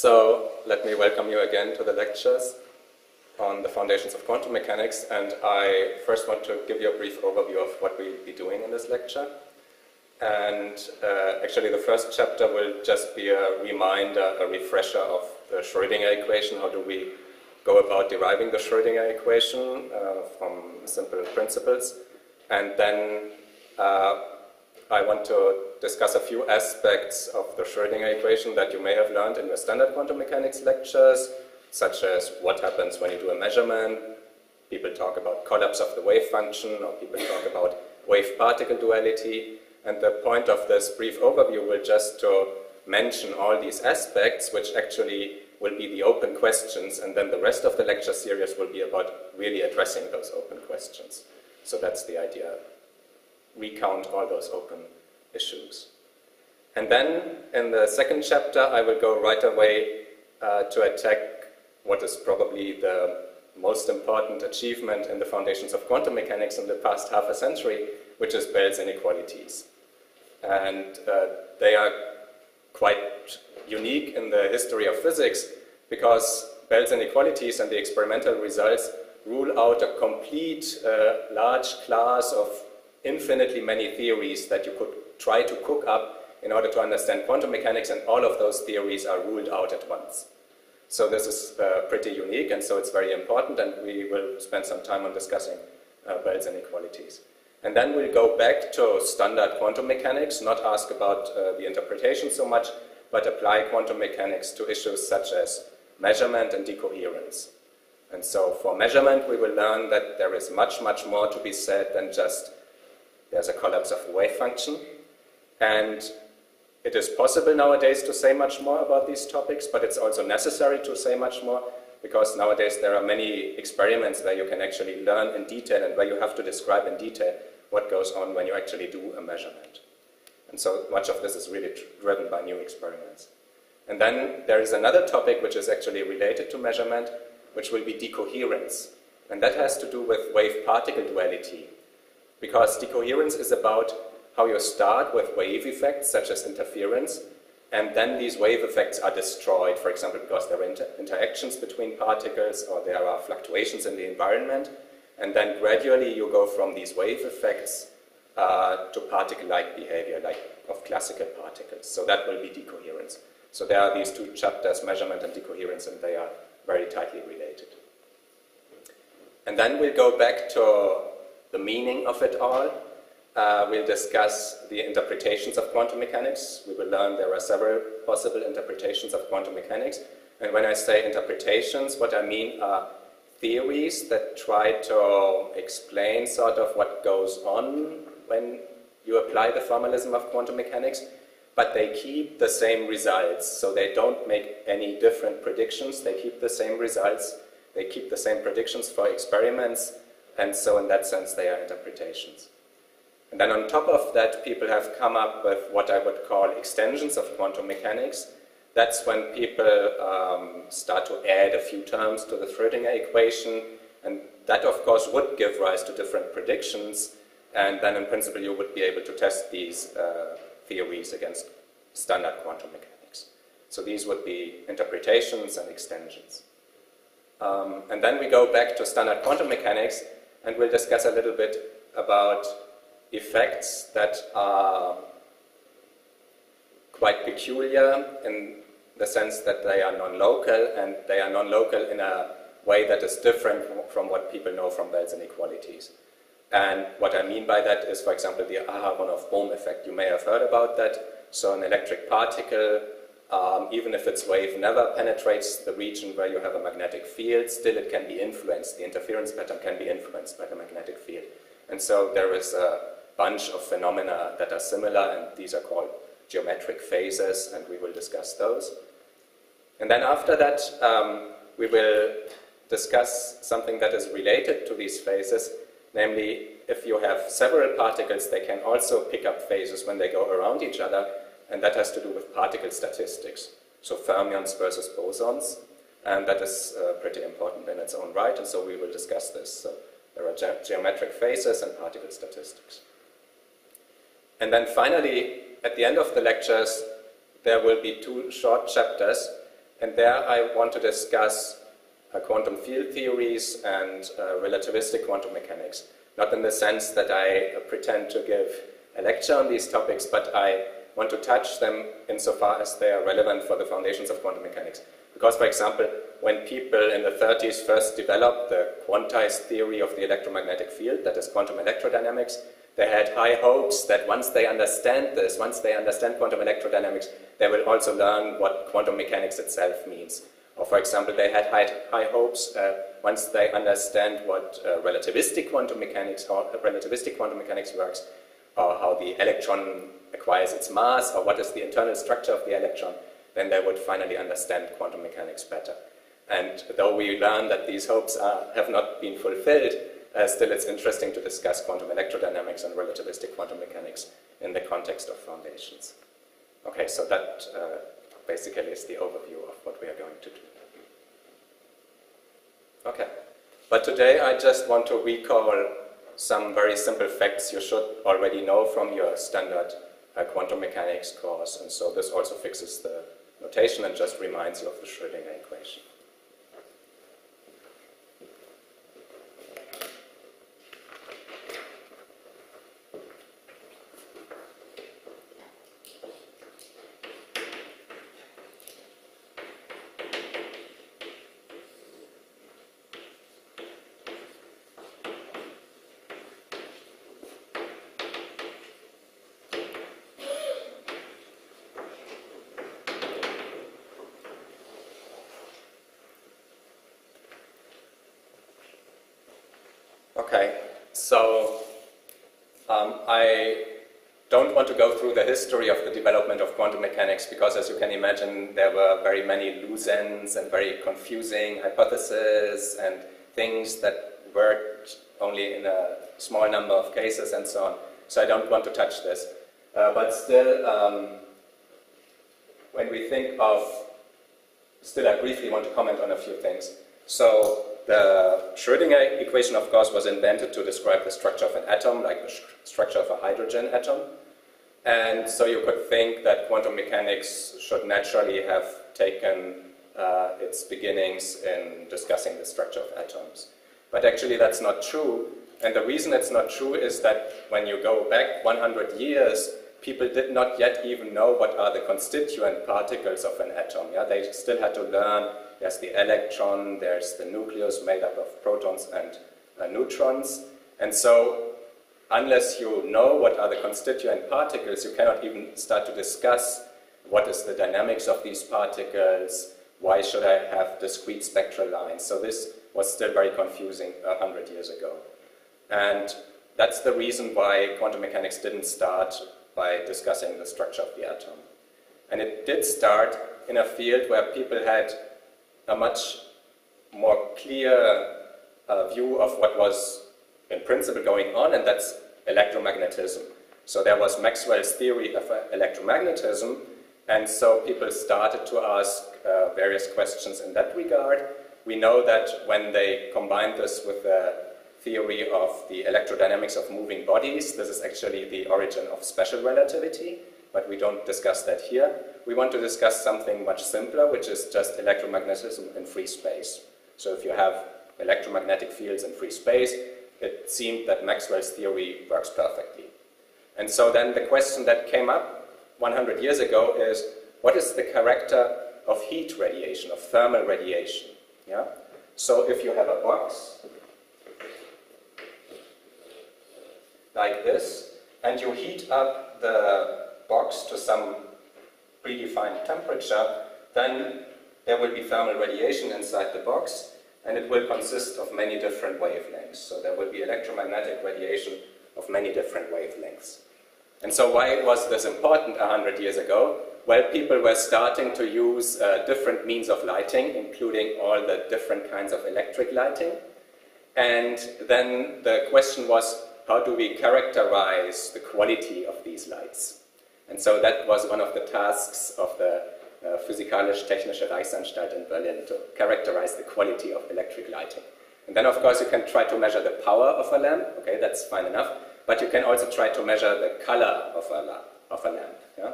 So let me welcome you again to the lectures on the foundations of quantum mechanics, and I first want to give you a brief overview of what we'll be doing in this lecture. And actually the first chapter will just be a reminder, a refresher of the Schrödinger equation. How do we go about deriving the Schrödinger equation from simple principles? And then I want to discuss a few aspects of the Schrödinger equation that you may have learned in your standard quantum mechanics lectures, such as what happens when you do a measurement. People talk about collapse of the wave function, or people talk about wave-particle duality. And the point of this brief overview will just to mention all these aspects, which actually will be the open questions, and then the rest of the lecture series will be about really addressing those open questions. So that's the idea. Recount all those open issues. And then in the second chapter, I will go right away to attack what is probably the most important achievement in the foundations of quantum mechanics in the past half a century, which is Bell's inequalities. And they are quite unique in the history of physics because Bell's inequalities and the experimental results rule out a complete large class of infinitely many theories that you could try to cook up in order to understand quantum mechanics, and all of those theories are ruled out at once. So this is pretty unique, and so it's very important, and we will spend some time on discussing Bell's inequalities. And then we'll go back to standard quantum mechanics, not ask about the interpretation so much, but apply quantum mechanics to issues such as measurement and decoherence. And so for measurement, we will learn that there is much, much more to be said than just there's a collapse of the wave function. And it is possible nowadays to say much more about these topics, but it's also necessary to say much more, because nowadays there are many experiments where you can actually learn in detail and where you have to describe in detail what goes on when you actually do a measurement. And so much of this is really driven by new experiments. And then there is another topic which is actually related to measurement, which will be decoherence. And that has to do with wave-particle duality, because decoherence is about how you start with wave effects, such as interference, and then these wave effects are destroyed, for example, because there are interactions between particles or there are fluctuations in the environment, and then gradually you go from these wave effects to particle-like behavior, like of classical particles. So that will be decoherence. So there are these two chapters, measurement and decoherence, and they are very tightly related. And then we'll go back to the meaning of it all. We'll discuss the interpretations of quantum mechanics. We will learn there are several possible interpretations of quantum mechanics. And when I say interpretations, what I mean are theories that try to explain sort of what goes on when you apply the formalism of quantum mechanics, but they keep the same results. So they don't make any different predictions. They keep the same results. They keep the same predictions for experiments. And so in that sense, they are interpretations. And then on top of that, people have come up with what I would call extensions of quantum mechanics. That's when people start to add a few terms to the Schrödinger equation. And that, of course, would give rise to different predictions. And then in principle, you would be able to test these theories against standard quantum mechanics. So these would be interpretations and extensions. And then we go back to standard quantum mechanics, and we'll discuss a little bit about effects that are quite peculiar in the sense that they are non-local, and they are non-local in a way that is different from what people know from Bell's inequalities. And what I mean by that is, for example, the Aharonov-Bohm effect. You may have heard about that. So an electric particle, even if its wave never penetrates the region where you have a magnetic field, still it can be influenced. The interference pattern can be influenced by the magnetic field. And so there is a bunch of phenomena that are similar, and these are called geometric phases, and we will discuss those. And then after that, we will discuss something that is related to these phases, namely, if you have several particles, they can also pick up phases when they go around each other, and that has to do with particle statistics. So fermions versus bosons, and that is pretty important in its own right, and so we will discuss this. So there are geometric phases and particle statistics. And then finally, at the end of the lectures, there will be two short chapters And there I want to discuss quantum field theories and relativistic quantum mechanics. Not in the sense that I pretend to give a lecture on these topics, but I want to touch them insofar as they are relevant for the foundations of quantum mechanics. Because, for example, when people in the 30s first developed the quantized theory of the electromagnetic field, that is quantum electrodynamics, they had high hopes that once they understand this, once they understand quantum electrodynamics, they will also learn what quantum mechanics itself means. Or, for example, they had high hopes once they understand what relativistic quantum mechanics works, or how the electron acquires its mass, or what is the internal structure of the electron, then they would finally understand quantum mechanics better. And though we learn that these hopes have not been fulfilled, still it's interesting to discuss quantum electrodynamics and relativistic quantum mechanics in the context of foundations. Okay, so that basically is the overview of what we are going to do. Okay, but today I just want to recall some very simple facts you should already know from your standard quantum mechanics course, and so this also fixes the notation and just reminds you of the Schrödinger equation. Okay, so I don't want to go through the history of the development of quantum mechanics because, as you can imagine, there were very many loose ends and very confusing hypotheses and things that worked only in a small number of cases and so on. So I don't want to touch this. But still, when we think of, I briefly want to comment on a few things. So the Schrödinger equation, of course, was invented to describe the structure of an atom, like the structure of a hydrogen atom. And so you could think that quantum mechanics should naturally have taken its beginnings in discussing the structure of atoms. But actually that's not true. And the reason it's not true is that when you go back 100 years, people did not yet even know what are the constituent particles of an atom. Yeah? They still had to learn there's the electron, there's the nucleus made up of protons and neutrons. And so unless you know what are the constituent particles, you cannot even start to discuss what is the dynamics of these particles, why should I have discrete spectral lines. So this was still very confusing 100 years ago. And that's the reason why quantum mechanics didn't start by discussing the structure of the atom. And it did start in a field where people had a much more clear view of what was in principle going on, and that's electromagnetism. So there was Maxwell's theory of electromagnetism, and so people started to ask various questions in that regard. We know that when they combined this with the theory of the electrodynamics of moving bodies, this is actually the origin of special relativity, but we don't discuss that here. We want to discuss something much simpler, which is just electromagnetism in free space. So if you have electromagnetic fields in free space, it seemed that Maxwell's theory works perfectly. And so then the question that came up 100 years ago is, what is the character of heat radiation, of thermal radiation? Yeah? So if you have a box like this, and you heat up the box to some predefined temperature, then there will be thermal radiation inside the box, and it will consist of many different wavelengths. So there will be electromagnetic radiation of many different wavelengths. And so why was this important 100 years ago? Well, people were starting to use different means of lighting, including all the different kinds of electric lighting. And then the question was, how do we characterize the quality of these lights? And so that was one of the tasks of the Physikalisch-Technische Reichsanstalt in Berlin, to characterize the quality of electric lighting. And then, of course, you can try to measure the power of a lamp. Okay, that's fine enough. But you can also try to measure the color of a lamp. Yeah?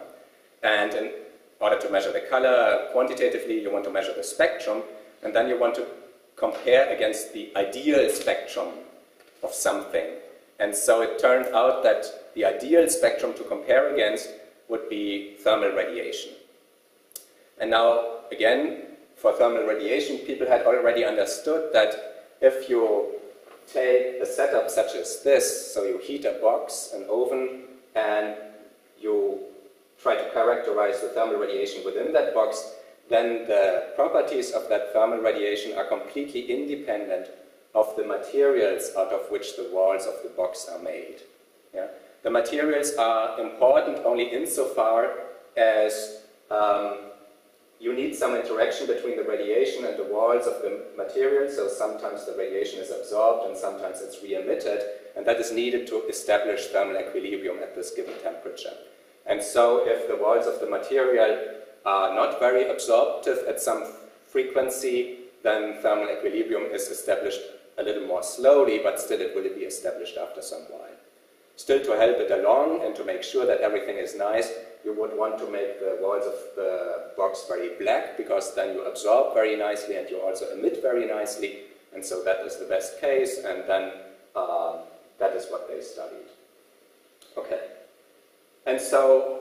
And in order to measure the color quantitatively, you want to measure the spectrum, and then you want to compare against the ideal spectrum of something. And so it turned out that the ideal spectrum to compare against would be thermal radiation. And now, again, for thermal radiation, people had already understood that if you take a setup such as this, so you heat a box, an oven, and you try to characterize the thermal radiation within that box, then the properties of that thermal radiation are completely independent of the materials out of which the walls of the box are made. Yeah? The materials are important only insofar as you need some interaction between the radiation and the walls of the material, so sometimes the radiation is absorbed and sometimes it's re-emitted, and that is needed to establish thermal equilibrium at this given temperature. And so if the walls of the material are not very absorptive at some frequency, then thermal equilibrium is established a little more slowly, but still it will be established after some while. Still, to help it along and to make sure that everything is nice, you would want to make the walls of the box very black, because then you absorb very nicely and you also emit very nicely, and so that is the best case, and then that is what they studied. Okay. And so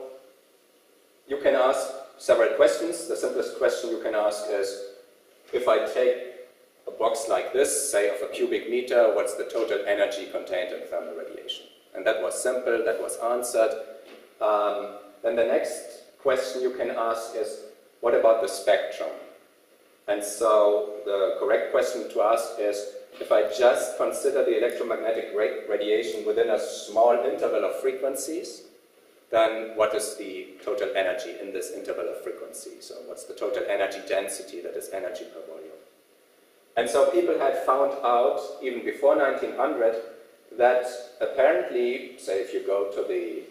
you can ask several questions. The simplest question you can ask is, if I take a box like this, say of a cubic meter, what's the total energy contained in thermal radiation? And that was simple, that was answered. Then the next question you can ask is, what about the spectrum? And so the correct question to ask is, if I just consider the electromagnetic radiation within a small interval of frequencies, then what is the total energy in this interval of frequency? So what's the total energy density, that is energy per volume? And so people had found out, even before 1900, that apparently, say if you go to the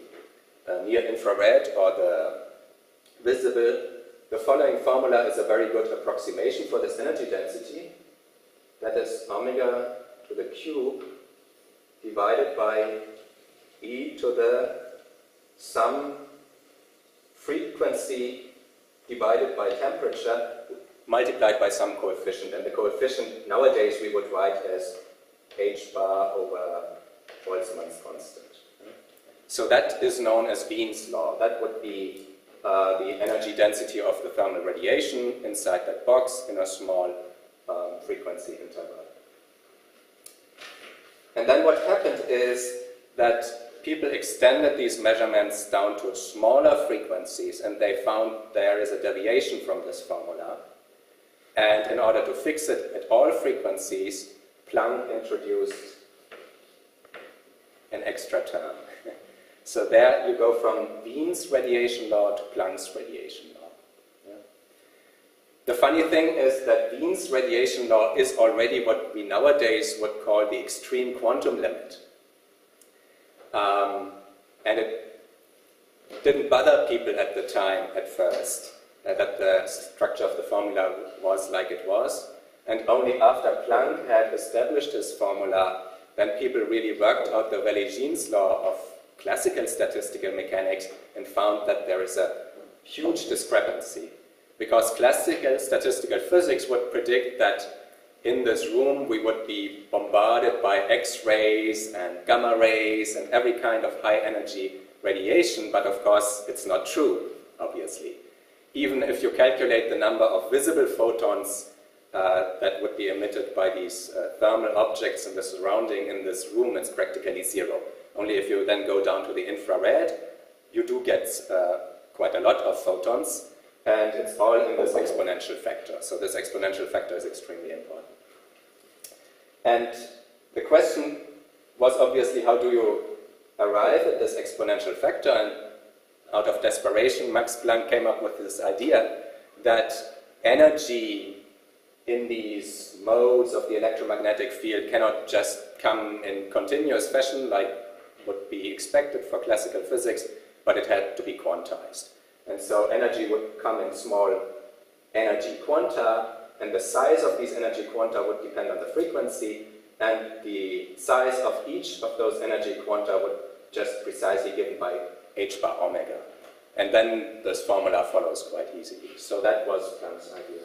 near infrared or the visible, the following formula is a very good approximation for this energy density. That is omega to the cube divided by e to the sum frequency divided by temperature multiplied by some coefficient. And the coefficient nowadays we would write as h bar over Boltzmann's constant. So that is known as Wien's law. That would be the energy density of the thermal radiation inside that box in a small frequency interval. And then what happened is that people extended these measurements down to smaller frequencies, and they found there is a deviation from this formula. And in order to fix it at all frequencies, Planck introduced an extra term. So there you go from Wien's radiation law to Planck's radiation law. Yeah. The funny thing is that Wien's radiation law is already what we nowadays would call the extreme quantum limit. And it didn't bother people at the time at first, that the structure of the formula was like it was. And only after Planck had established his formula, then people really worked out the Rayleigh-Jeans law of classical statistical mechanics and found that there is a huge discrepancy. Because classical statistical physics would predict that in this room we would be bombarded by X-rays and gamma rays and every kind of high energy radiation, but of course it's not true, obviously. Even if you calculate the number of visible photons that would be emitted by these thermal objects in the surrounding in this room, it's practically zero. Only if you then go down to the infrared, you do get quite a lot of photons, and it's all in this exponential factor. So this exponential factor is extremely important. And the question was obviously, how do you arrive at this exponential factor? And out of desperation, Max Planck came up with this idea that energy in these modes of the electromagnetic field cannot just come in continuous fashion like would be expected for classical physics, but it had to be quantized. And so energy would come in small energy quanta, and the size of these energy quanta would depend on the frequency, and the size of each of those energy quanta would just precisely given by h bar omega. And then this formula follows quite easily. So that was Planck's idea.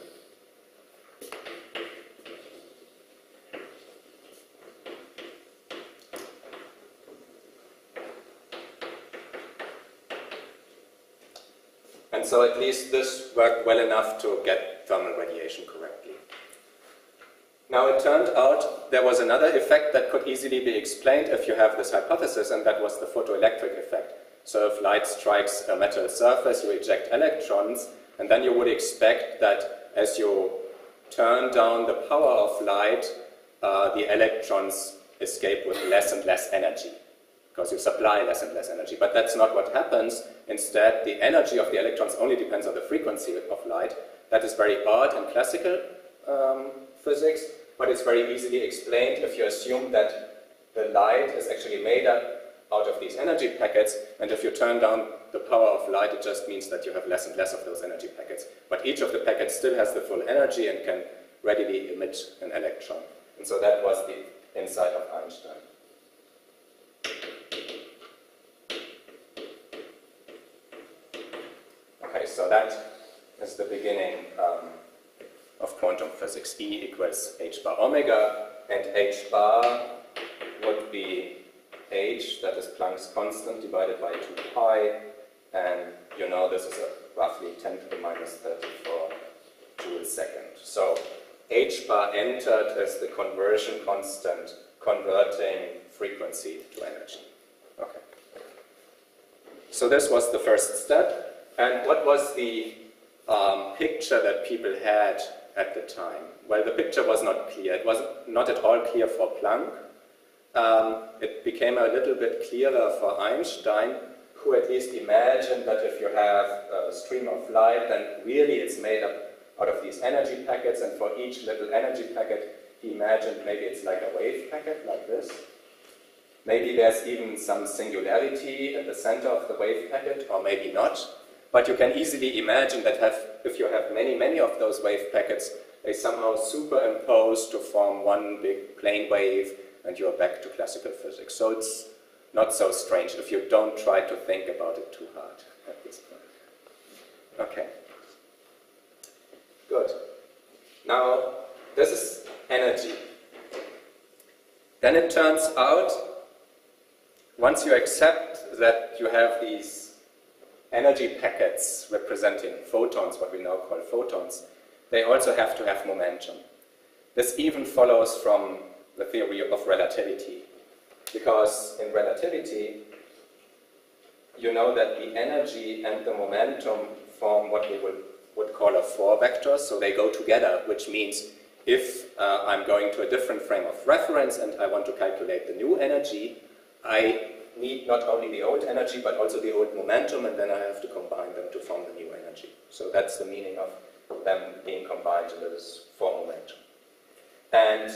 And so at least this worked well enough to get thermal radiation correctly. Now it turned out there was another effect that could easily be explained if you have this hypothesis, and that was the photoelectric effect. So if light strikes a metal surface, you eject electrons, and then you would expect that as you turn down the power of light, the electrons escape with less and less energy, because you supply less and less energy. But that's not what happens. Instead, the energy of the electrons only depends on the frequency of light. That is very odd in classical physics, but it's very easily explained if you assume that the light is actually made up out of these energy packets, and if you turn down the power of light, it just means that you have less and less of those energy packets. But each of the packets still has the full energy and can readily emit an electron. And so that was the insight of Einstein. Okay, so that is the beginning of quantum physics. E equals h bar omega, and h bar would be h, that is Planck's constant, divided by 2 pi, and you know this is roughly 10 to the minus 34 joules second. So h bar entered as the conversion constant, converting frequency to energy. Okay. So this was the first step. And what was the picture that people had at the time? Well, the picture was not clear. It was not at all clear for Planck. It became a little bit clearer for Einstein, who at least imagined that if you have a stream of light, then really it's made up out of these energy packets, and for each little energy packet, he imagined maybe it's like a wave packet, like this. Maybe there's even some singularity at the center of the wave packet, or maybe not. But you can easily imagine that if you have many, many of those wave packets, they somehow superimpose to form one big plane wave, and you're back to classical physics. So it's not so strange if you don't try to think about it too hard at this point. Okay. Good. Now, this is energy. Then it turns out, once you accept that you have these energy packets representing photons, what we now call photons, they also have to have momentum. This even follows from the theory of relativity, because in relativity, you know that the energy and the momentum form what we would call a 4-vector, so they go together, which means if I'm going to a different frame of reference and I want to calculate the new energy, I need not only the old energy, but also the old momentum, and then I have to combine them to form the new energy. So that's the meaning of them being combined into this 4 momentum. And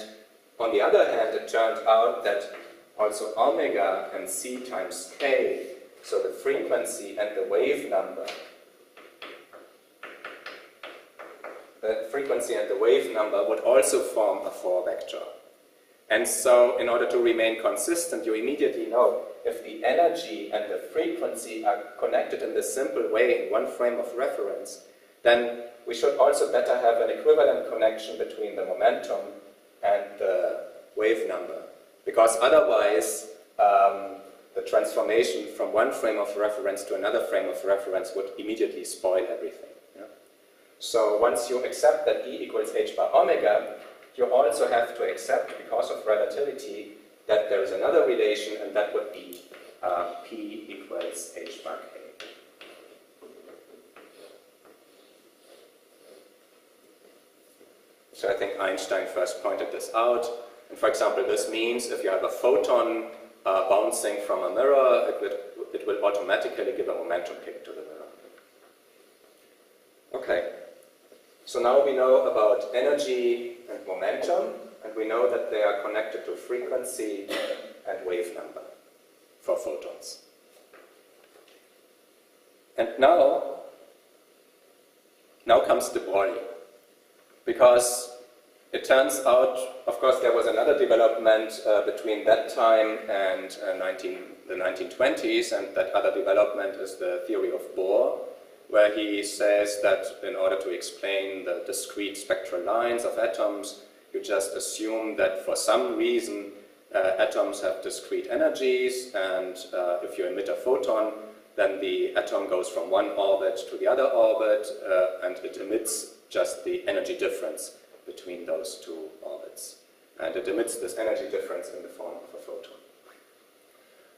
on the other hand, it turned out that also omega and c times k, so the frequency and the wave number, would also form a 4-vector. And so, in order to remain consistent, you immediately know if the energy and the frequency are connected in this simple way in one frame of reference, then we should also better have an equivalent connection between the momentum and the wave number. Because otherwise, the transformation from one frame of reference to another frame of reference would immediately spoil everything. Yeah? So once you accept that E equals h bar omega, you also have to accept, because of relativity, that there is another relation, and that would be P equals h bar k. So I think Einstein first pointed this out. And for example, this means if you have a photon bouncing from a mirror, it will automatically give a momentum kick to the mirror. Okay. So now we know about energy and momentum, and we know that they are connected to frequency and wave number for photons. And now comes de Broglie, because it turns out, of course, there was another development between that time and the 1920s, and that other development is the theory of Bohr, where he says that in order to explain the discrete spectral lines of atoms, you just assume that for some reason atoms have discrete energies, and if you emit a photon, then the atom goes from one orbit to the other orbit, and it emits just the energy difference between those two orbits. And it emits this energy difference in the form of a photon.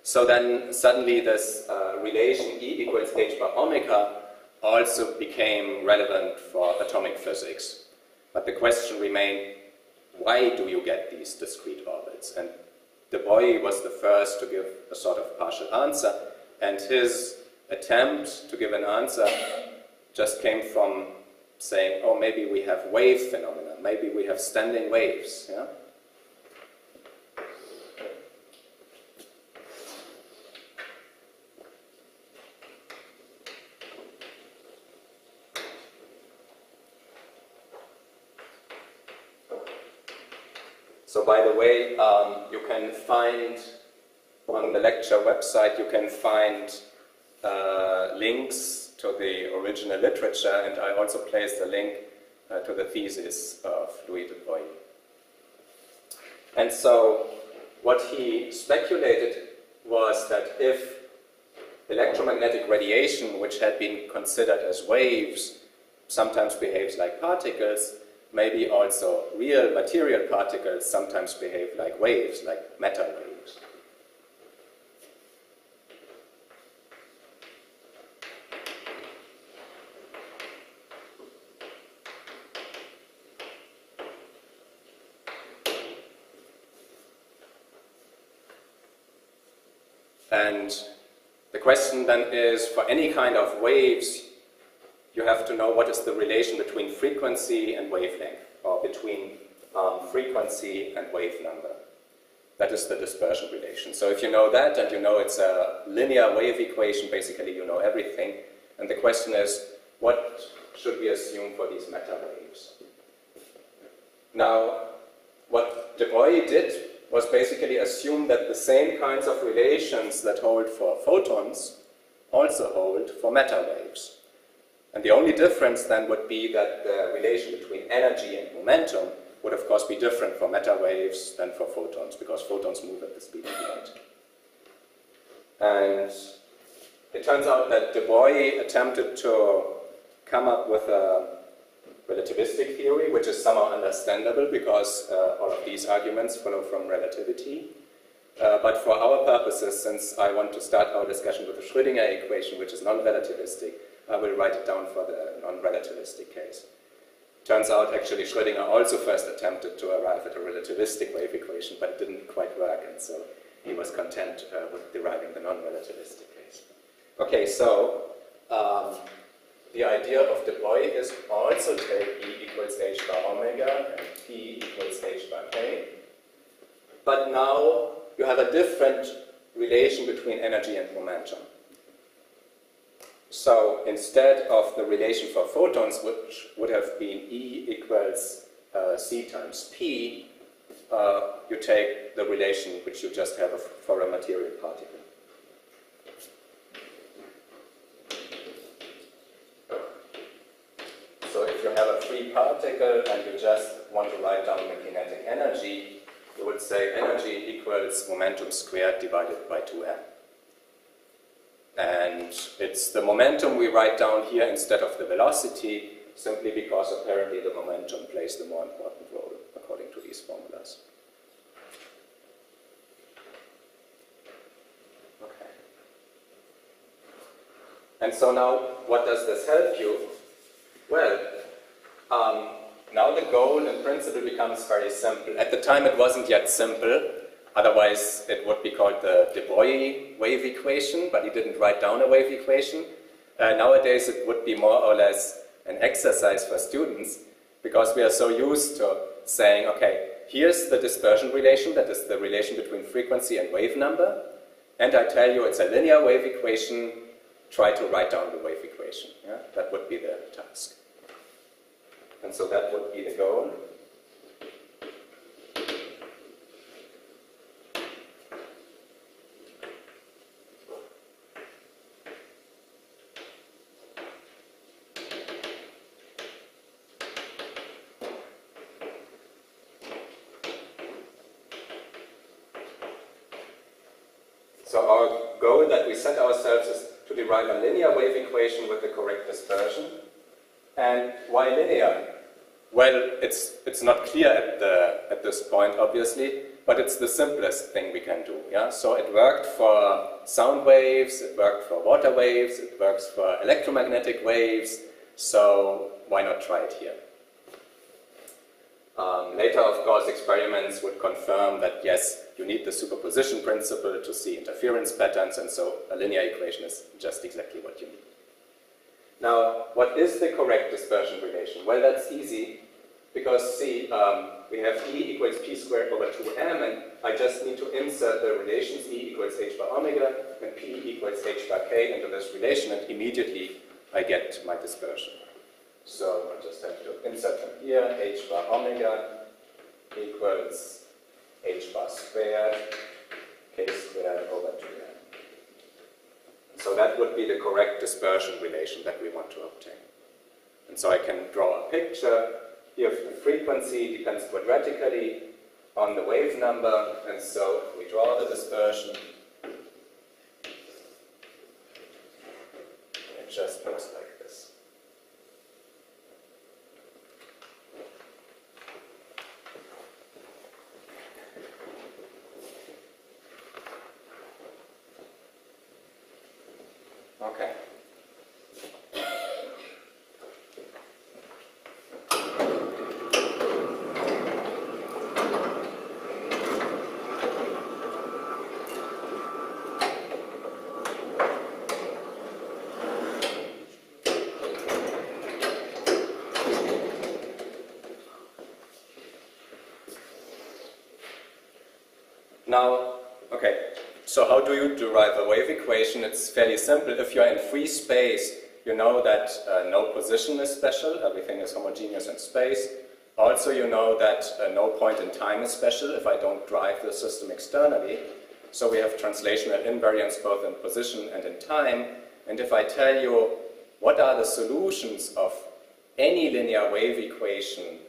So then suddenly this relation E equals h bar omega also became relevant for atomic physics. But the question remained, why do you get these discrete orbits? And de Broglie was the first to give a sort of partial answer, and his attempt to give an answer just came from saying, oh, maybe we have wave phenomena, maybe we have standing waves. Yeah? So by the way, you can find on the lecture website, you can find links to the original literature, and I also placed a link to the thesis of Louis de Broglie. And so what he speculated was that if electromagnetic radiation, which had been considered as waves, sometimes behaves like particles, maybe also real material particles sometimes behave like waves, like matter waves. And the question then is, for any kind of waves, you have to know what is the relation between frequency and wavelength, or between frequency and wave number. That is the dispersion relation. So if you know that, and you know it's a linear wave equation, basically you know everything. And the question is, what should we assume for these matter waves? Now, what de Broglie did was basically assume that the same kinds of relations that hold for photons also hold for matter waves. And the only difference then would be that the relation between energy and momentum would of course be different for matter waves than for photons, because photons move at the speed of light. And it turns out that de Broglie attempted to come up with a relativistic theory, which is somehow understandable because all of these arguments follow from relativity. But for our purposes, since I want to start our discussion with the Schrödinger equation, which is non-relativistic, I will write it down for the non-relativistic case. Turns out, actually, Schrödinger also first attempted to arrive at a relativistic wave equation, but it didn't quite work, and so he was content with deriving the non-relativistic case. Okay, so the idea of de Broglie is also take E equals h bar omega and P equals h bar k. But now you have a different relation between energy and momentum. So instead of the relation for photons, which would have been E equals C times P, you take the relation which you just have for a material particle. So if you have a free particle and you just want to write down the kinetic energy, you would say energy equals momentum squared divided by 2m. And it's the momentum we write down here instead of the velocity, simply because apparently the momentum plays the more important role according to these formulas. Okay. And so now, what does this help you? Well, now the goal in principle becomes very simple. At the time it wasn't yet simple, otherwise it would be called the de Broglie wave equation, but he didn't write down a wave equation. Nowadays it would be more or less an exercise for students, because we are so used to saying, okay, here's the dispersion relation, that is the relation between frequency and wave number, and I tell you it's a linear wave equation, try to write down the wave equation. Yeah? That would be the task. And so that would be the goal. So our goal that we set ourselves is to derive a linear wave equation with the correct dispersion. And why linear? Well, it's not clear at this point, obviously, but it's the simplest thing we can do. Yeah? So it worked for sound waves, it worked for water waves, it works for electromagnetic waves, so why not try it here? Later, of course, experiments would confirm that, yes, you need the superposition principle to see interference patterns, and so a linear equation is just exactly what you need. Now, what is the correct dispersion relation? Well, that's easy, because see, we have E equals P squared over 2m, and I just need to insert the relations E equals h bar omega and P equals h bar k into this relation, and immediately I get my dispersion. So I just have to insert them here, h bar omega equals h bar squared, k squared over 2m. So that would be the correct dispersion relation that we want to obtain. And so I can draw a picture. Here the frequency depends quadratically on the wave number, and so if we draw the dispersion, it just looks like this. Okay. Now, okay, so how do you derive a wave equation? It's fairly simple. If you're in free space, you know that no position is special, everything is homogeneous in space. Also, you know that no point in time is special if I don't drive the system externally. So we have translational invariance both in position and in time. And if I tell you what are the solutions of any linear wave equation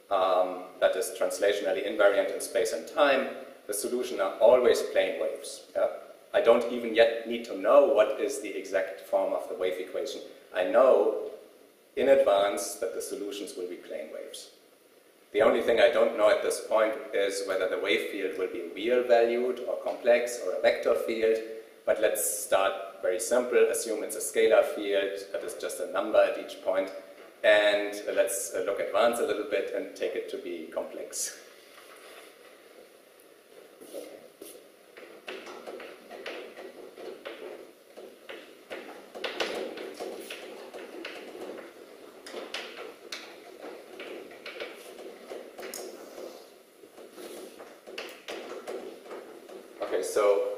that is translationally invariant in space and time, the solution are always plane waves. Yeah? I don't even yet need to know what is the exact form of the wave equation. I know in advance that the solutions will be plane waves. The only thing I don't know at this point is whether the wave field will be real valued or complex or a vector field. But let's start very simple. Assume it's a scalar field that is just a number at each point. And let's look advanced a little bit and take it to be complex. Okay, so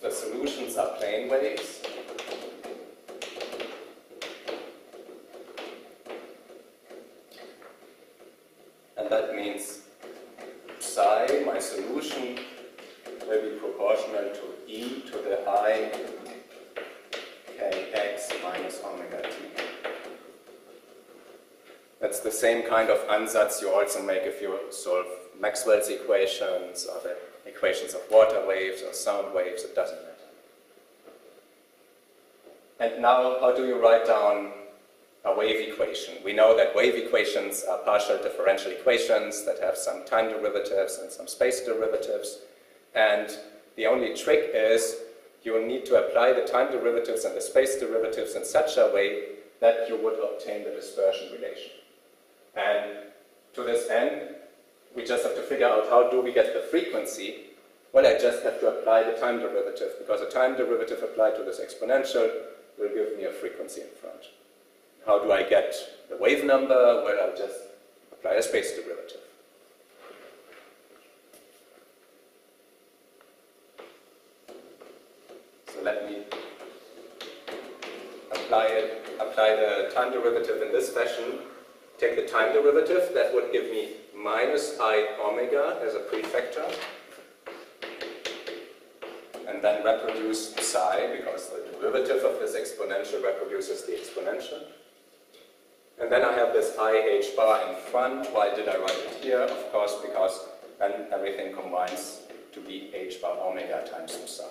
the solutions are plane waves. And that means psi, my solution, will be proportional to e to the I kx minus omega t. That's the same kind of ansatz you also make if you solve Maxwell's equations or the equations of water waves or sound waves, it doesn't matter. And now, how do you write down a wave equation? We know that wave equations are partial differential equations that have some time derivatives and some space derivatives. And the only trick is you need to apply the time derivatives and the space derivatives in such a way that you would obtain the dispersion relation. And to this end, we just have to figure out how do we get the frequency. Well, I just have to apply the time derivative, because a time derivative applied to this exponential will give me a frequency in front. How do I get the wave number? Well, I'll just apply a space derivative. So let me apply the time derivative in this fashion. Take the time derivative, that would give me minus I omega as a prefactor. And then reproduce psi, because the derivative of this exponential reproduces the exponential. And then I have this I h bar in front. Why did I write it here? Of course, because then everything combines to be h bar omega times psi.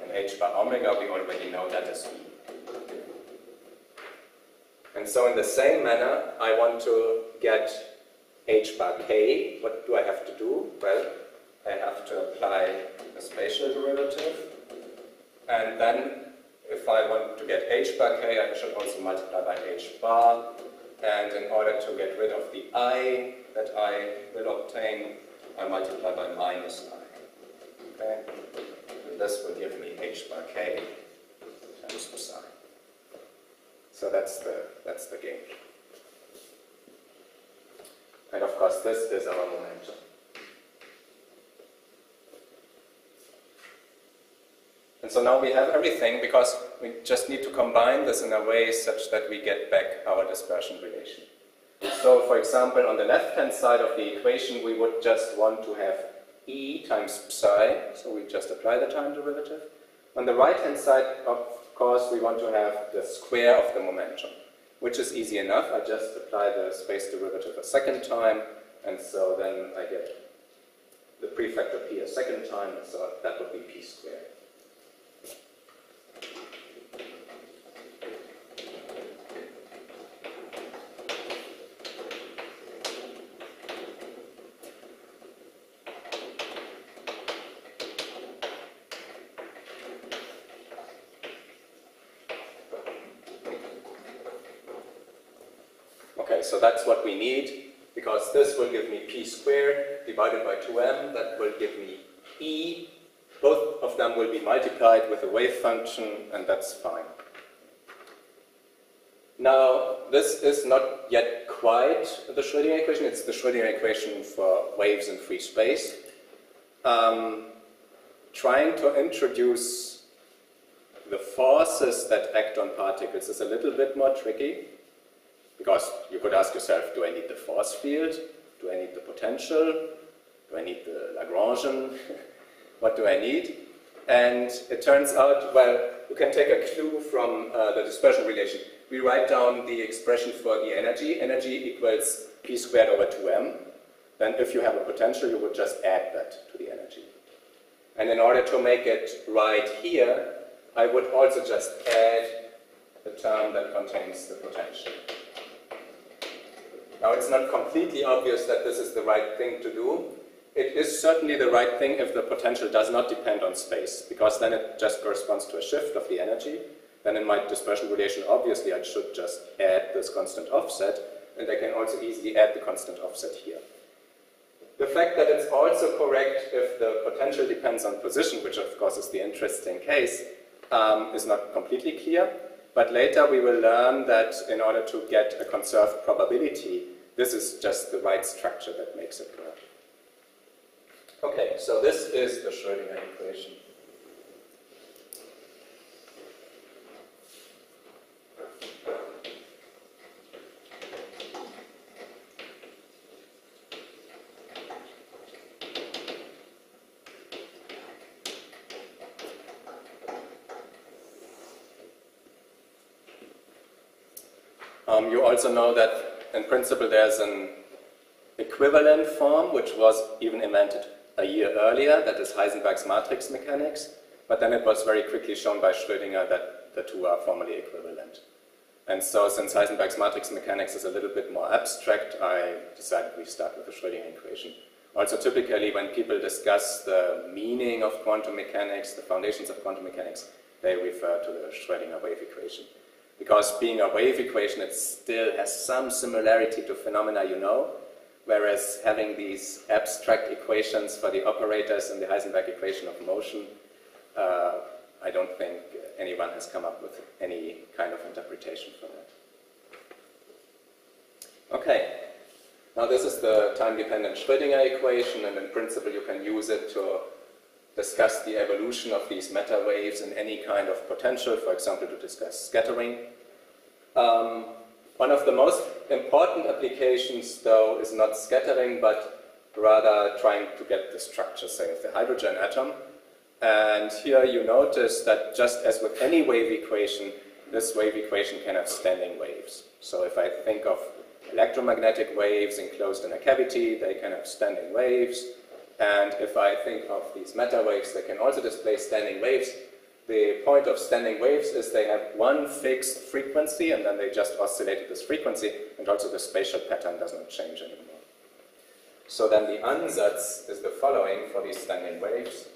And h bar omega, we already know that is V. And so in the same manner, I want to get h bar k. What do I have to do? Well, I have to apply the spatial derivative. And then, if I want to get h bar k, I should also multiply by h bar. And in order to get rid of the I that I will obtain, I multiply by minus I. Okay? And this will give me h bar k times psi. So that's the game. And of course, this is our momentum. And so now we have everything, because we just need to combine this in a way such that we get back our dispersion relation. So, for example, on the left-hand side of the equation, we would just want to have E times psi, so we just apply the time derivative. On the right-hand side, of course, we want to have the square of the momentum, which is easy enough. I just apply the space derivative a second time, and so then I get the prefactor p a second time, and so that would be p squared. Okay, so that's what we need, because this will give me p squared divided by 2m, that will give me E. Both of them will be multiplied with a wave function, and that's fine. Now, this is not yet quite the Schrödinger equation, it's the Schrödinger equation for waves in free space. Trying to introduce the forces that act on particles is a little bit more tricky. Because you could ask yourself, do I need the force field? Do I need the potential? Do I need the Lagrangian? What do I need? And it turns out, well, you can take a clue from the dispersion relation. We write down the expression for the energy. Energy equals p squared over 2m. Then if you have a potential, you would just add that to the energy. And in order to make it right here, I would also just add the term that contains the potential. Now, it's not completely obvious that this is the right thing to do. It is certainly the right thing if the potential does not depend on space, because then it just corresponds to a shift of the energy. Then in my dispersion relation, obviously, I should just add this constant offset, and I can also easily add the constant offset here. The fact that it's also correct if the potential depends on position, which of course is the interesting case, is not completely clear. But later we will learn that in order to get a conserved probability, this is just the right structure that makes it work. Okay, so this is the Schrödinger equation. You also know that, in principle, there's an equivalent form, which was even invented a year earlier, that is Heisenberg's matrix mechanics, but then it was very quickly shown by Schrödinger that the two are formally equivalent. And so, since Heisenberg's matrix mechanics is a little bit more abstract, I decided we start with the Schrödinger equation. Also, typically, when people discuss the meaning of quantum mechanics, the foundations of quantum mechanics, they refer to the Schrödinger wave equation. Because being a wave equation, it still has some similarity to phenomena you know, whereas having these abstract equations for the operators in the Heisenberg equation of motion, I don't think anyone has come up with any kind of interpretation for that. Okay, now this is the time-dependent Schrödinger equation, and in principle you can use it to discuss the evolution of these matter waves in any kind of potential, for example, to discuss scattering. One of the most important applications, though, is not scattering, but rather trying to get the structure, say, of the hydrogen atom. And here you notice that just as with any wave equation, this wave equation can have standing waves. So if I think of electromagnetic waves enclosed in a cavity, they can have standing waves. And if I think of these matter waves, they can also display standing waves. the point of standing waves is they have one fixed frequency and then they just oscillate at this frequency, and also the spatial pattern does not change anymore. So then the ansatz is the following for these standing waves.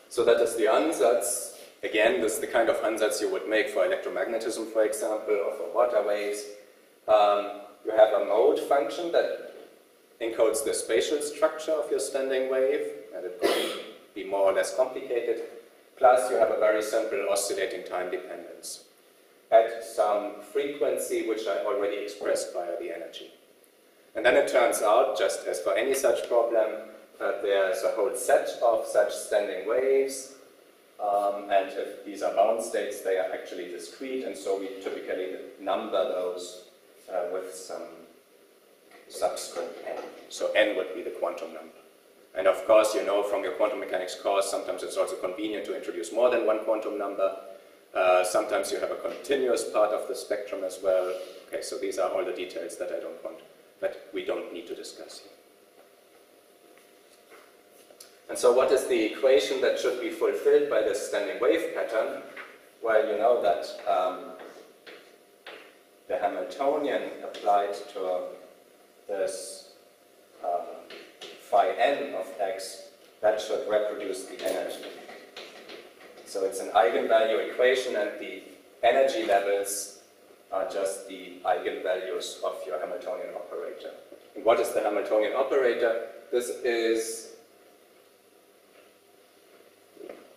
So that is the ansatz. Again, this is the kind of ansatz you would make for electromagnetism, for example, or for water waves. You have a mode function that encodes the spatial structure of your standing wave, and it could be more or less complicated. Plus, you have a very simple oscillating time dependence at some frequency which I already expressed via the energy. And then it turns out, just as for any such problem, there's a whole set of such standing waves, and if these are bound states, they are actually discrete, and so we typically number those with some subscript n. So n would be the quantum number. And of course, you know from your quantum mechanics course, sometimes it's also convenient to introduce more than one quantum number. Sometimes you have a continuous part of the spectrum as well. Okay, so these are all the details that we don't need to discuss here. And so what is the equation that should be fulfilled by this standing wave pattern? Well, you know that the Hamiltonian applied to this phi n of x, that should reproduce the energy. So it's an eigenvalue equation, and the energy levels are just the eigenvalues of your Hamiltonian operator. And what is the Hamiltonian operator? This is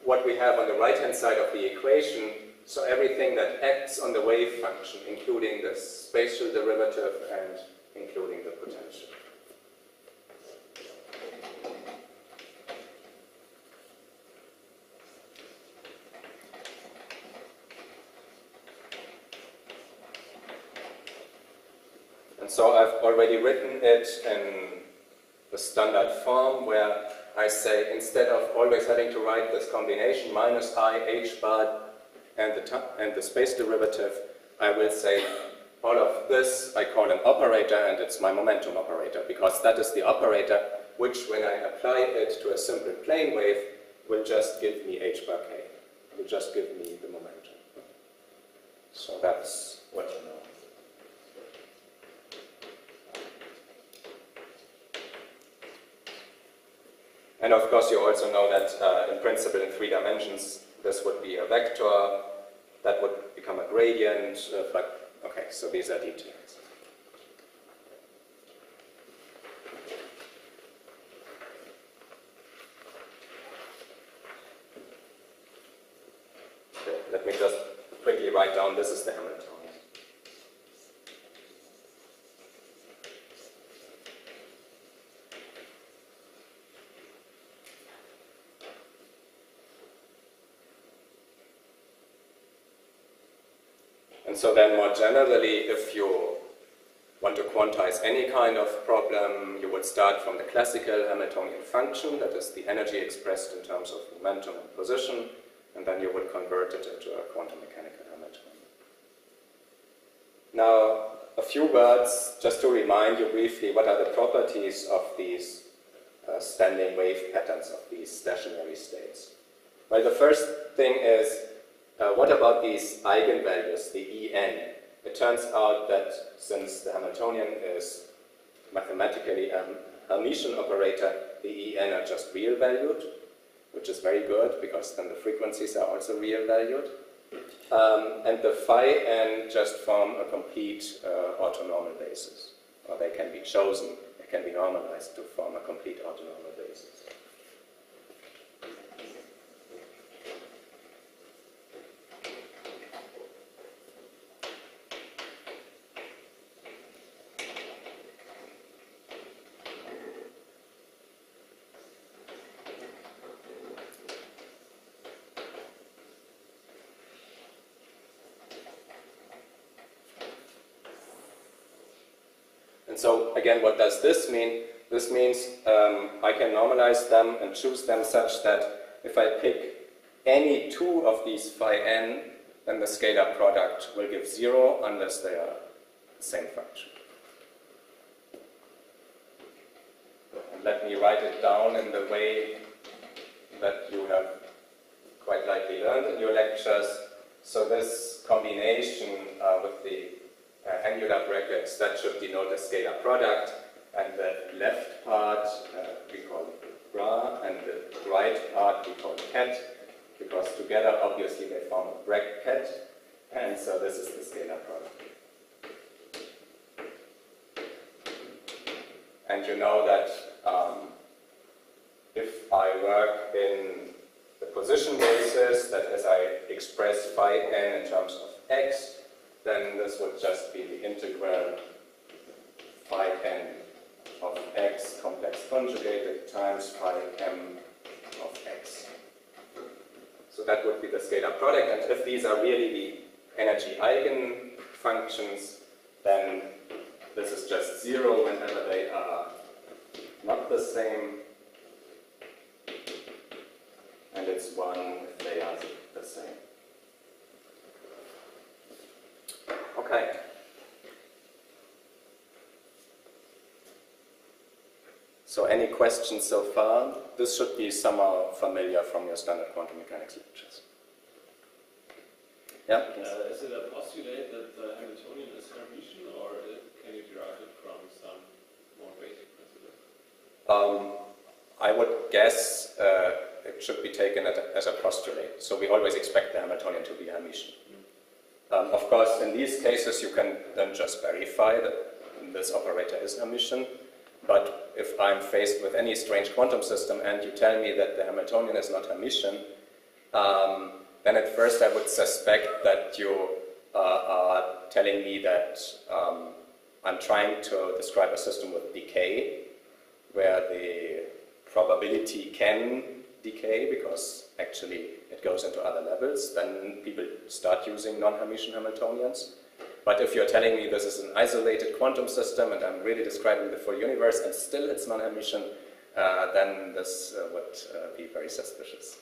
what we have on the right-hand side of the equation, so everything that acts on the wave function, including the spatial derivative and including the potential. And so I've already written it in the standard form where I say, instead of always having to write this combination minus I, h bar, and the space derivative, I will say all of this I call an operator, and it's my momentum operator, because that is the operator which, when I apply it to a simple plane wave, will just give me h bar k, will just give me the momentum. So that's what you know. And of course, you also know that in principle, in 3 dimensions, this would be a vector, that would become a gradient, but okay, so these are details. Okay, let me just quickly write down, this is the Hamiltonian. And so then more generally, if you want to quantize any kind of problem, you would start from the classical Hamiltonian function, that is the energy expressed in terms of momentum and position, and then you would convert it into a quantum mechanical Hamiltonian. Now, a few words just to remind you briefly what are the properties of these standing wave patterns, of these stationary states. Well, the first thing is, what about these eigenvalues, the En? It turns out that since the Hamiltonian is mathematically a Hermitian operator, the En are just real valued, which is very good because then the frequencies are also real valued. And the phi n just form a complete orthonormal basis, or they can be chosen, they can be normalized to form a complete orthonormal basis. And so again, what does this mean? This means I can normalize them and choose them such that if I pick any two of these phi n, then the scalar product will give 0 unless they are the same function. And let me write it down in the way that you have quite likely learned in your lectures. So this combination with the angular brackets, that should denote a scalar product, and the left part we call bra, and the right part we call cat, because together obviously they form a bracket, and so this is the scalar product. And you know that if I work in the position basis, that as I express phi n in terms of x, then this would just be the integral phi n of x complex conjugated times phi m of x. So that would be the scalar product, and if these are really the energy eigenfunctions, then this is just 0 whenever they are not the same, and it's 1 if they are the same. Okay. So any questions so far? This should be somehow familiar from your standard quantum mechanics lectures. Yeah? Is it a postulate that the Hamiltonian is Hermitian, or can you derive it from some more basic principle? I would guess it should be taken as a postulate. So we always expect the Hamiltonian to be Hermitian. Of course, in these cases, you can then just verify that this operator is Hermitian. But if I'm faced with any strange quantum system and you tell me that the Hamiltonian is not Hermitian, then at first I would suspect that you are telling me that I'm trying to describe a system with decay, where the probability can decay because actually it goes into other levels. Then people start using non-Hermitian Hamiltonians. But if you're telling me this is an isolated quantum system and I'm really describing the full universe and still it's non-Hermitian, then this would be very suspicious.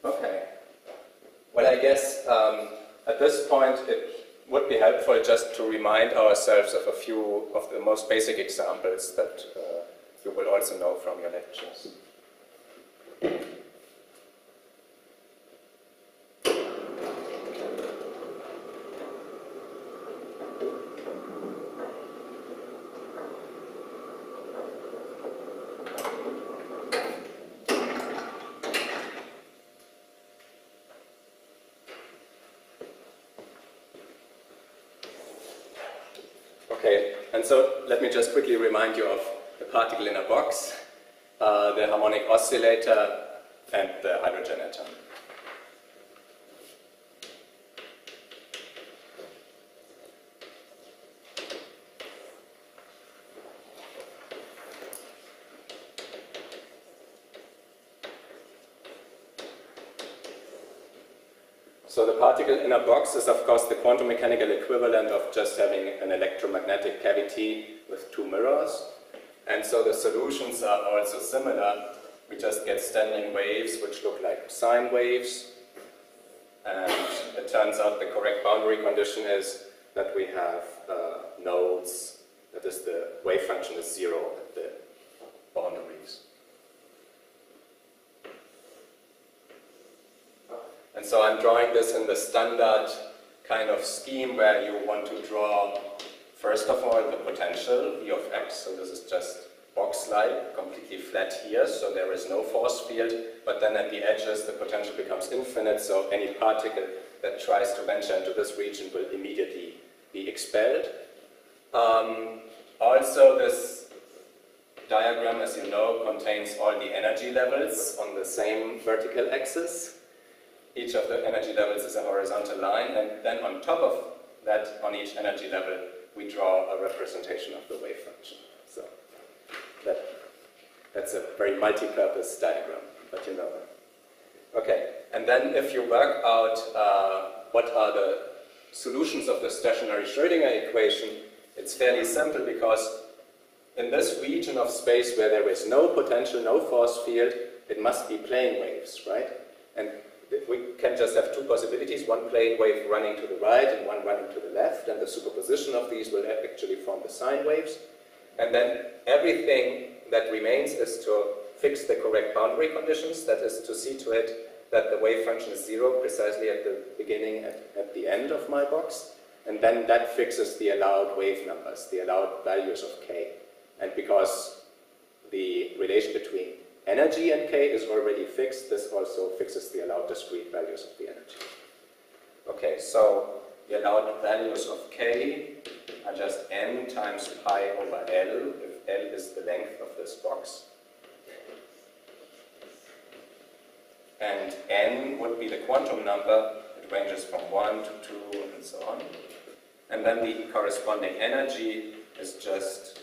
Okay. Well, I guess at this point it would be helpful just to remind ourselves of a few of the most basic examples that you will also know from your lectures. Okay, and so let me just quickly remind you of the particle in a box, the harmonic oscillator, and the hydrogen atom. So the particle in a box is, of course, the quantum mechanical equivalent of just having an electromagnetic cavity with two mirrors. And so the solutions are also similar. We just get standing waves which look like sine waves. And it turns out the correct boundary condition is that we have nodes, that is, the wave function is 0 at the boundaries. And so I'm drawing this in the standard kind of scheme where you want to draw, first of all, the potential, V of x. So this is just box-like, completely flat here, so there is no force field. But then at the edges, the potential becomes infinite, so any particle that tries to venture into this region will immediately be expelled. Also, this diagram, as you know, contains all the energy levels on the same vertical axis. Each of the energy levels is a horizontal line, and then on top of that, on each energy level, we draw a representation of the wave function. So that's a very multi-purpose diagram, but you know that. Okay, and then if you work out what are the solutions of the stationary Schrödinger equation, it's fairly simple because in this region of space where there is no potential, no force field, it must be plane waves, right? And we can just have two possibilities, one plane wave running to the right and one running to the left, and the superposition of these will actually form the sine waves. And then everything that remains is to fix the correct boundary conditions, that is to see to it that the wave function is zero precisely at the beginning and at the end of my box, and then that fixes the allowed wave numbers, the allowed values of k. And because the relation between energy and k is already fixed, this also fixes the allowed discrete values of the energy. Okay, so the allowed values of k are just n times pi over L, if L is the length of this box. And n would be the quantum number. It ranges from 1 to 2 and so on. And then the corresponding energy is just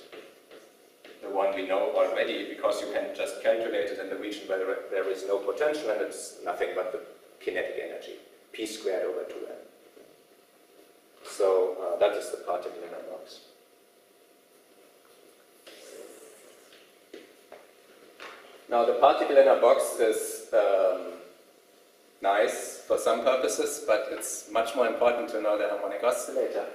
the one we know already, because you can just calculate it in the region where there is no potential, and it's nothing but the kinetic energy, p squared over 2n. So that is the particle in a box. Now the particle in a box is nice for some purposes, but it's much more important to know the harmonic oscillator.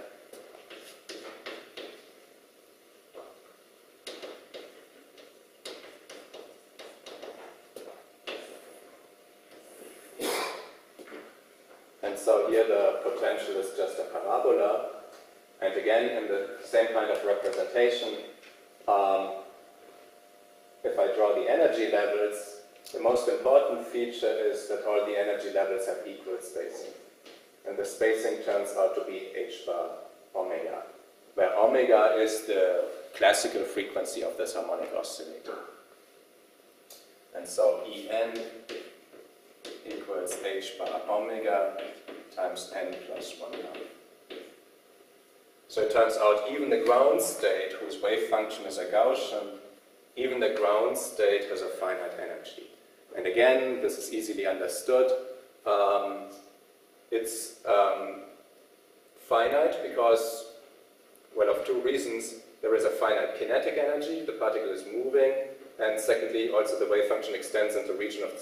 And so here the potential is just a parabola, and again in the same kind of representation, if I draw the energy levels, the most important feature is that all the energy levels have equal spacing. And the spacing turns out to be h bar omega, where omega is the classical frequency of this harmonic oscillator. And so En equals h bar omega times n plus 1/2. So it turns out even the ground state, whose wave function is a Gaussian, even the ground state has a finite energy. And again, this is easily understood. It's finite because, well, of two reasons. There is a finite kinetic energy, the particle is moving, and secondly, also the wave function extends into the region of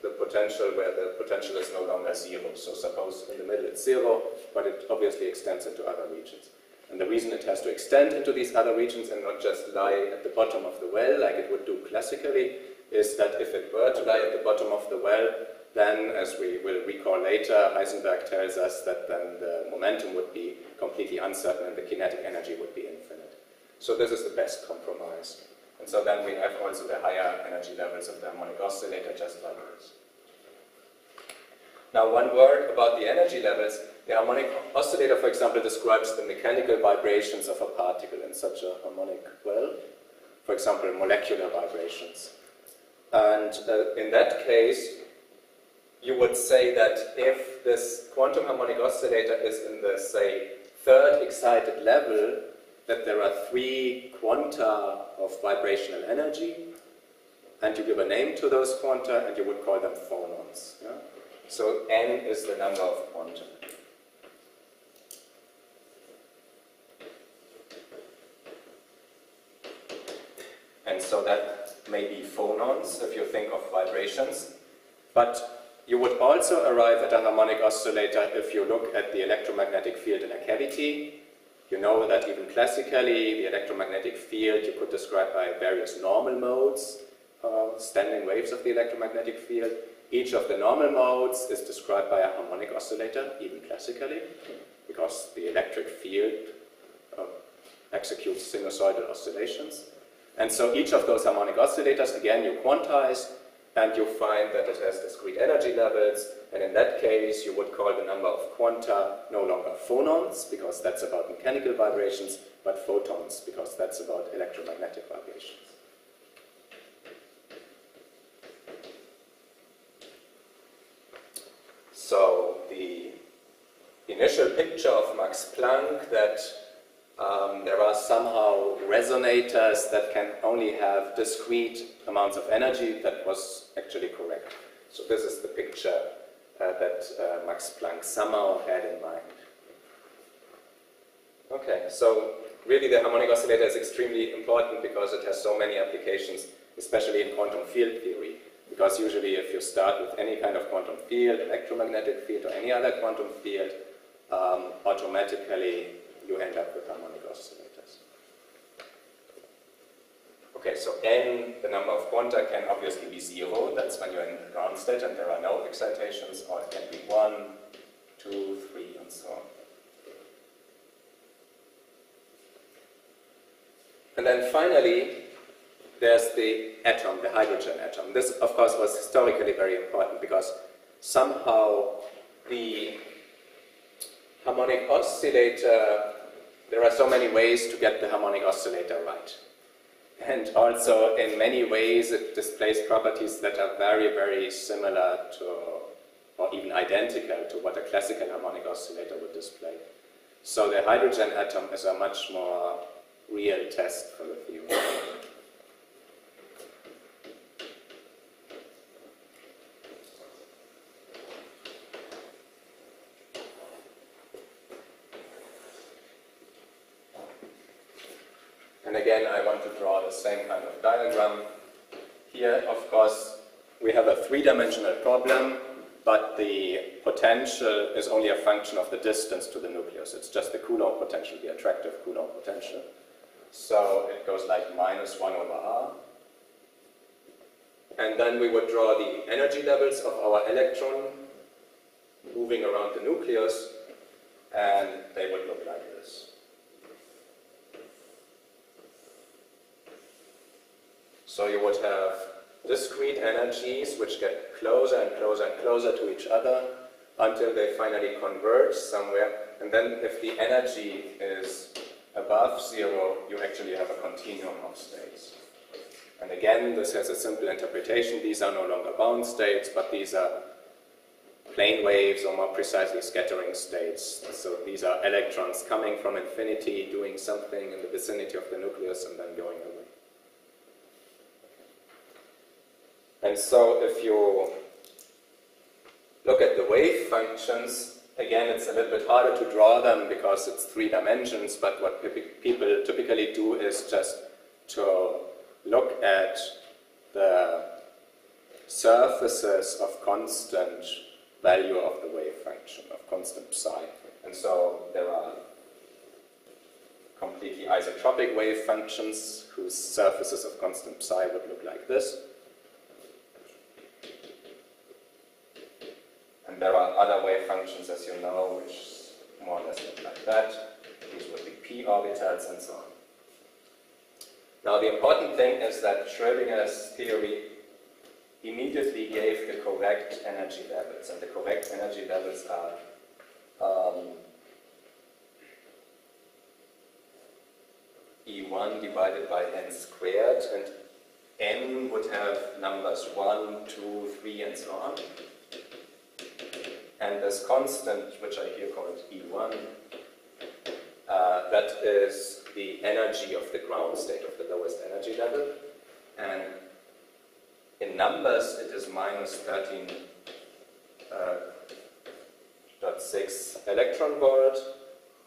the potential where the potential is no longer zero. So suppose in the middle it's zero, but it obviously extends into other regions. And the reason it has to extend into these other regions and not just lie at the bottom of the well like it would do classically is that if it were to lie at the bottom of the well, then, as we will recall later, Heisenberg tells us that then the momentum would be completely uncertain and the kinetic energy would be infinite. So this is the best compromise. And so then we have also the higher energy levels of the harmonic oscillator, just like this. Now, one word about the energy levels. The harmonic oscillator, for example, describes the mechanical vibrations of a particle in such a harmonic well. For example, molecular vibrations. And in that case, you would say that if this quantum harmonic oscillator is in the, say, third excited level, that there are 3 quanta of vibrational energy, and you give a name to those quanta, and you would call them phonons. Yeah? So n is the number of quanta. And so that may be phonons if you think of vibrations. But you would also arrive at a harmonic oscillator if you look at the electromagnetic field in a cavity. You know that even classically, the electromagnetic field you could describe by various normal modes, standing waves of the electromagnetic field. Each of the normal modes is described by a harmonic oscillator, even classically, because the electric field executes sinusoidal oscillations. And so each of those harmonic oscillators, again, you quantize, and you find that it has discrete energy levels, and in that case you would call the number of quanta no longer phonons, because that's about mechanical vibrations, but photons, because that's about electromagnetic vibrations. So the initial picture of Max Planck that there are somehow resonators that can only have discrete amounts of energy, that was actually correct. So this is the picture that Max Planck somehow had in mind. Okay, so really the harmonic oscillator is extremely important because it has so many applications, especially in quantum field theory. Because usually if you start with any kind of quantum field, electromagnetic field or any other quantum field, automatically you end up with harmonic oscillators. Okay, so n, the number of quanta, can obviously be 0. That's when you're in the ground state and there are no excitations, or it can be 1, 2, 3, and so on. And then finally, there's the atom, the hydrogen atom. This, of course, was historically very important because somehow the harmonic oscillator, there are so many ways to get the harmonic oscillator right. And also, in many ways, it displays properties that are very, very similar to, or even identical to what a classical harmonic oscillator would display. So the hydrogen atom is a much more real test for the theory. And again, I want to draw the same kind of diagram. Here, of course, we have a three-dimensional problem, but the potential is only a function of the distance to the nucleus. It's just the Coulomb potential, the attractive Coulomb potential. So it goes like -1/r. And then we would draw the energy levels of our electron moving around the nucleus, and they would look like this. So you would have discrete energies which get closer and closer and closer to each other until they finally converge somewhere. And then if the energy is above 0, you actually have a continuum of states. And again, this has a simple interpretation. These are no longer bound states, but these are plane waves, or more precisely scattering states. So these are electrons coming from infinity, doing something in the vicinity of the nucleus and then going away. And so if you look at the wave functions, again, it's a little bit harder to draw them because it's 3 dimensions, but what people typically do is just to look at the surfaces of constant value of the wave function, of constant psi. And so there are completely isotropic wave functions whose surfaces of constant psi would look like this. And there are other wave functions, as you know, which more or less look like that. These would be p orbitals and so on. Now the important thing is that Schrödinger's theory immediately gave the correct energy levels, and the correct energy levels are E1 divided by n squared, and n would have numbers 1, 2, 3, and so on. And this constant, which I here call E1, that is the energy of the ground state, of the lowest energy level. And in numbers, it is minus 13.6 electron volt.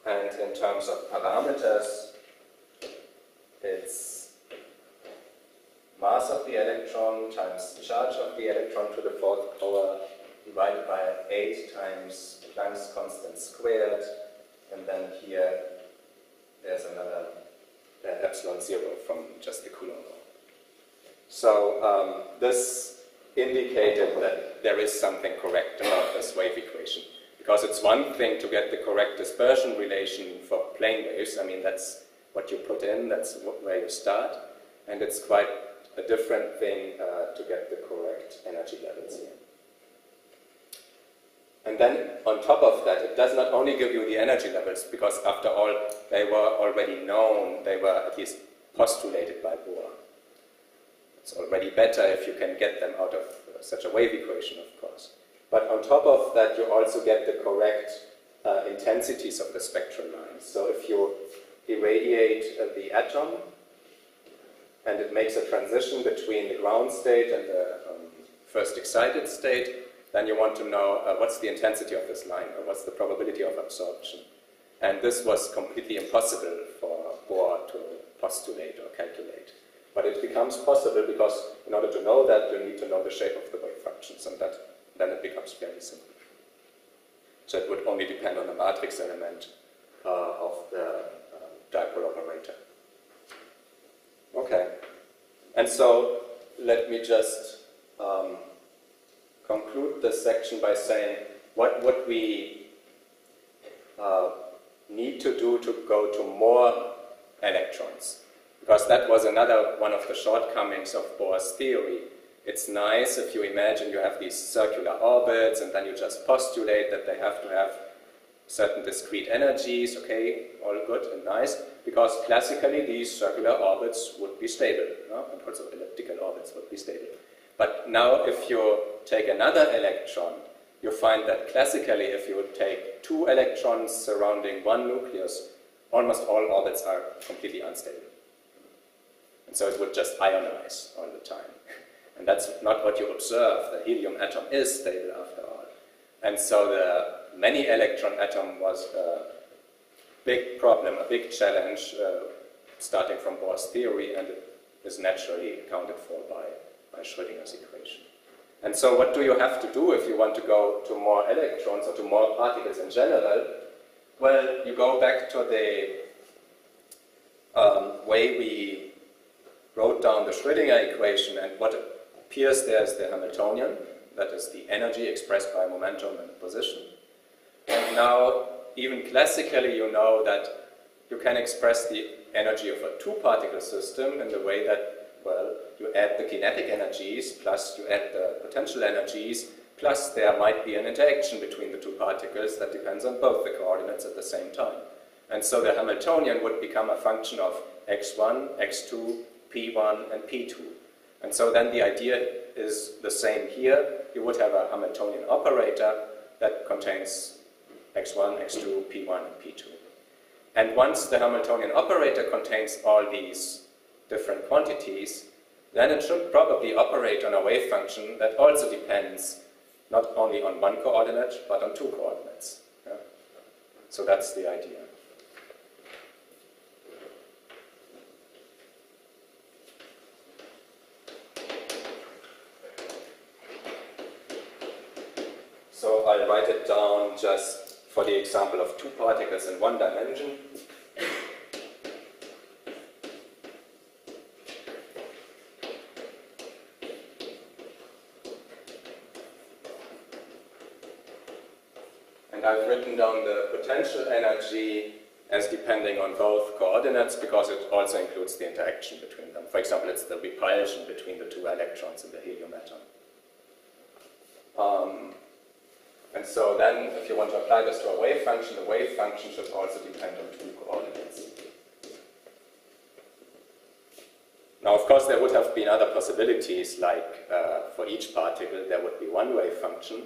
And in terms of parameters, it's mass of the electron times charge of the electron to the 4th power divided by 8 times Planck's constant squared, and then here there's another epsilon 0 from just the Coulomb law. So this indicated that there is something correct about this wave equation, because it's one thing to get the correct dispersion relation for plane waves. I mean, that's what you put in, that's where you start, and it's quite a different thing to get the correct energy levels here. And then, on top of that, it does not only give you the energy levels, because after all, they were already known, they were at least postulated by Bohr. It's already better if you can get them out of such a wave equation, of course. But on top of that, you also get the correct intensities of the spectral lines. So if you irradiate the atom, and it makes a transition between the ground state and the first excited state, then you want to know what's the intensity of this line, or what's the probability of absorption. And this was completely impossible for Bohr to postulate or calculate. But it becomes possible because in order to know that, you need to know the shape of the wave functions, and then it becomes fairly simple. So it would only depend on the matrix element of the dipole operator. Okay. And so let me just conclude this section by saying, what would we need to do to go to more electrons? Because that was another one of the shortcomings of Bohr's theory. It's nice if you imagine you have these circular orbits and then you just postulate that they have to have certain discrete energies, okay, all good and nice, because classically these circular orbits would be stable, and also elliptical orbits would be stable. But now if you take another electron, you find that classically if you would take 2 electrons surrounding one nucleus, almost all orbits are completely unstable. And so it would just ionize all the time. And that's not what you observe. The helium atom is stable after all. And so the many electron atom was a big problem, a big challenge starting from Bohr's theory, and it is naturally accounted for by Schrödinger's equation. And so what do you have to do if you want to go to more electrons or to more particles in general? Well, you go back to the way we wrote down the Schrödinger equation, and what appears there is the Hamiltonian, that is the energy expressed by momentum and position. And now, even classically, you know that you can express the energy of a two-particle system in the way that, well, you add the kinetic energies, plus you add the potential energies, plus there might be an interaction between the two particles that depends on both the coordinates at the same time. And so the Hamiltonian would become a function of x1, x2, p1, and p2. And so then the idea is the same here. You would have a Hamiltonian operator that contains x1, x2, p1, and p2. And once the Hamiltonian operator contains all these different quantities, then it should probably operate on a wave function that also depends not only on one coordinate, but on two coordinates. Yeah? So that's the idea. So I'll write it down just for the example of two particles in one dimension. And I've written down the potential energy as depending on both coordinates because it also includes the interaction between them. For example, it's the repulsion between the two electrons in the helium atom. And so then, if you want to apply this to a wave function, the wave function should also depend on two coordinates. Now, of course, there would have been other possibilities, like for each particle, there would be one wave function.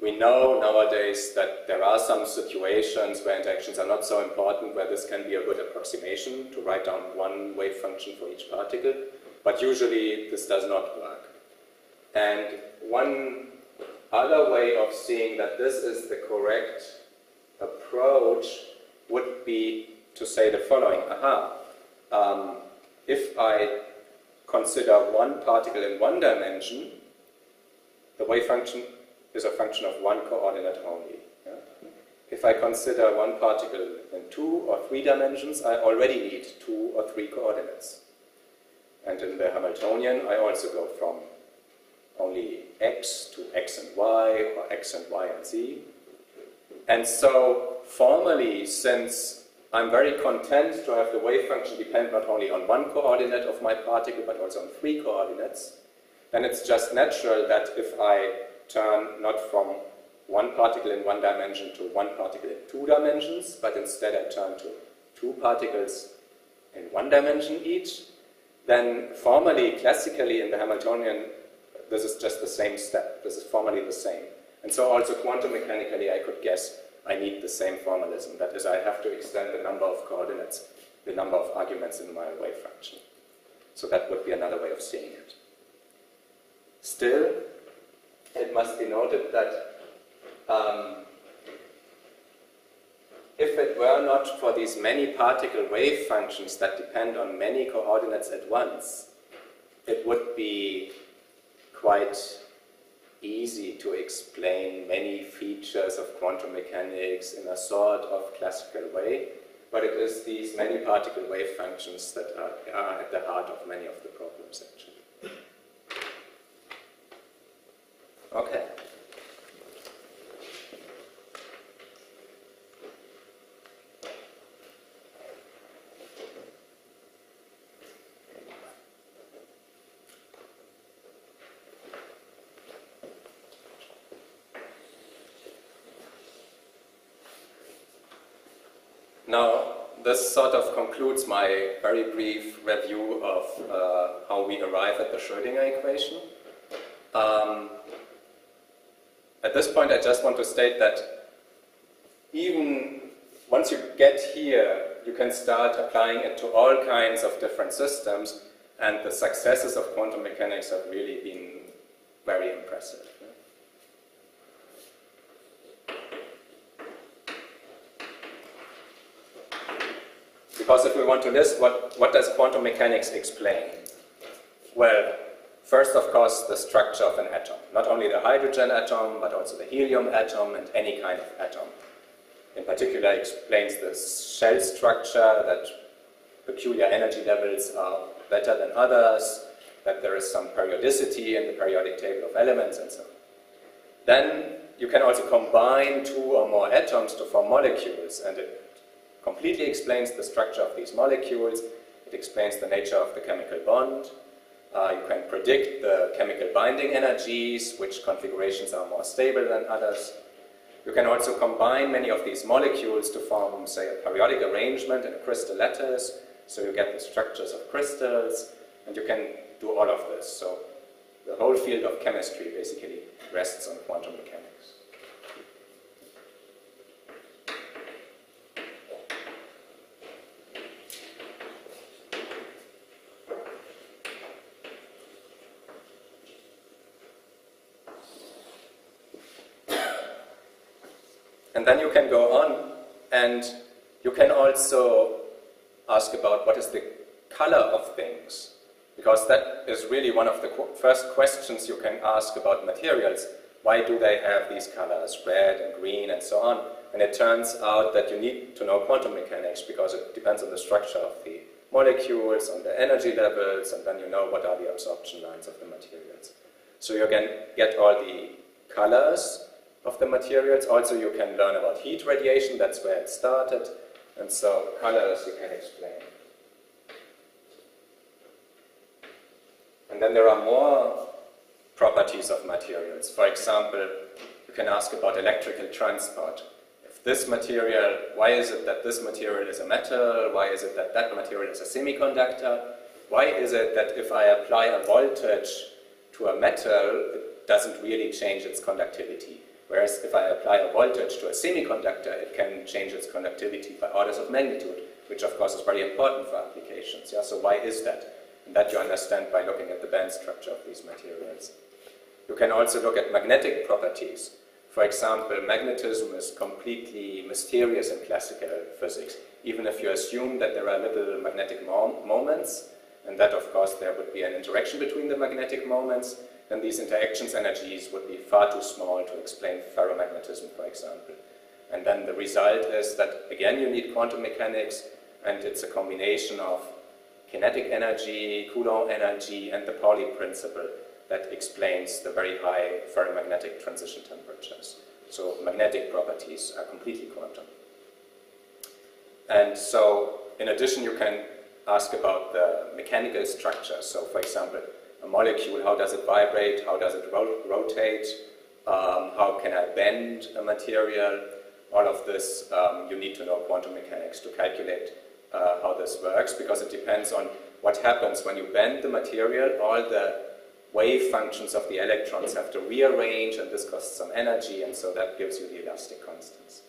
We know nowadays that there are some situations where interactions are not so important, where this can be a good approximation to write down one wave function for each particle, but usually this does not work. And one other way of seeing that this is the correct approach would be to say the following. If I consider one particle in one dimension, the wave function is a function of one coordinate only. Yeah? If I consider one particle in 2 or 3 dimensions, I already need 2 or 3 coordinates. And in the Hamiltonian, I also go from only x to x and y, or x and y and z. And so, formally, since I'm very content to have the wave function depend not only on one coordinate of my particle, but also on 3 coordinates, then it's just natural that if I turn not from one particle in one dimension to one particle in 2 dimensions, but instead I turn to 2 particles in 1 dimension each, then formally, classically in the Hamiltonian, this is just the same step. This is formally the same. And so also quantum mechanically I could guess I need the same formalism. That is, I have to extend the number of coordinates, the number of arguments in my wave function. So that would be another way of seeing it. Still, it must be noted that if it were not for these many particle wave functions that depend on many coordinates at once, it would be quite easy to explain many features of quantum mechanics in a sort of classical way, but it is these many particle wave functions that are at the heart of many of the problems, actually. Okay. Now, this sort of concludes my very brief review of how we arrive at the Schrödinger equation. At this point, I just want to state that even once you get here, you can start applying it to all kinds of different systems, and the successes of quantum mechanics have really been very impressive. Because if we want to list what does quantum mechanics explain? Well, first, of course, the structure of an atom. Not only the hydrogen atom, but also the helium atom and any kind of atom. In particular, it explains the shell structure, that peculiar energy levels are better than others, that there is some periodicity in the periodic table of elements, and so on. Then you can also combine two or more atoms to form molecules, and it completely explains the structure of these molecules. It explains the nature of the chemical bond. You can predict the chemical binding energies, which configurations are more stable than others. You can also combine many of these molecules to form, say, a periodic arrangement in a crystal lattice, so you get the structures of crystals, and you can do all of this. So the whole field of chemistry basically rests on quantum mechanics. And then you can go on, and you can also ask about what is the color of things, because that is really one of the first questions you can ask about materials. Why do they have these colors, red and green and so on? And it turns out that you need to know quantum mechanics, because it depends on the structure of the molecules, on the energy levels, and then you know what are the absorption lines of the materials. So you can get all the colors of the materials. Also, you can learn about heat radiation, that's where it started, and so colors you can explain. And then there are more properties of materials. For example, you can ask about electrical transport. If this material, why is it that this material is a metal? Why is it that that material is a semiconductor? Why is it that if I apply a voltage to a metal, it doesn't really change its conductivity? Whereas if I apply a voltage to a semiconductor, it can change its conductivity by orders of magnitude, which of course is very important for applications. Yeah? So why is that? And that you understand by looking at the band structure of these materials. You can also look at magnetic properties. For example, magnetism is completely mysterious in classical physics, even if you assume that there are little magnetic moments, and that of course there would be an interaction between the magnetic moments, then these interactions energies would be far too small to explain ferromagnetism, for example. And then the result is that, again, you need quantum mechanics, and it's a combination of kinetic energy, Coulomb energy, and the Pauli principle that explains the very high ferromagnetic transition temperatures. So magnetic properties are completely quantum. And so, in addition, you can ask about the mechanical structure. So, for example, a molecule, how does it vibrate, how does it rotate, how can I bend a material? All of this, you need to know quantum mechanics to calculate how this works, because it depends on what happens when you bend the material. All the wave functions of the electrons have to rearrange, and this costs some energy, and so that gives you the elastic constants.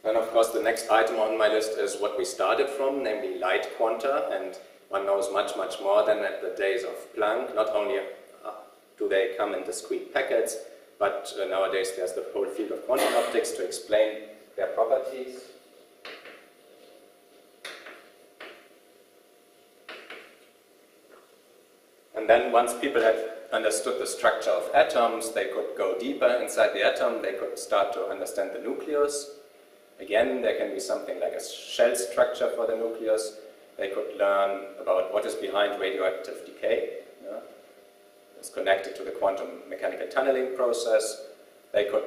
And of course, the next item on my list is what we started from, namely light quanta, and one knows much, much more than at the days of Planck. Not only do they come in discrete packets, but nowadays there's the whole field of quantum optics to explain their properties. And then once people had understood the structure of atoms, they could go deeper inside the atom, they could start to understand the nucleus. Again, there can be something like a shell structure for the nucleus. They could learn about what is behind radioactive decay. Yeah? It's connected to the quantum mechanical tunneling process. They could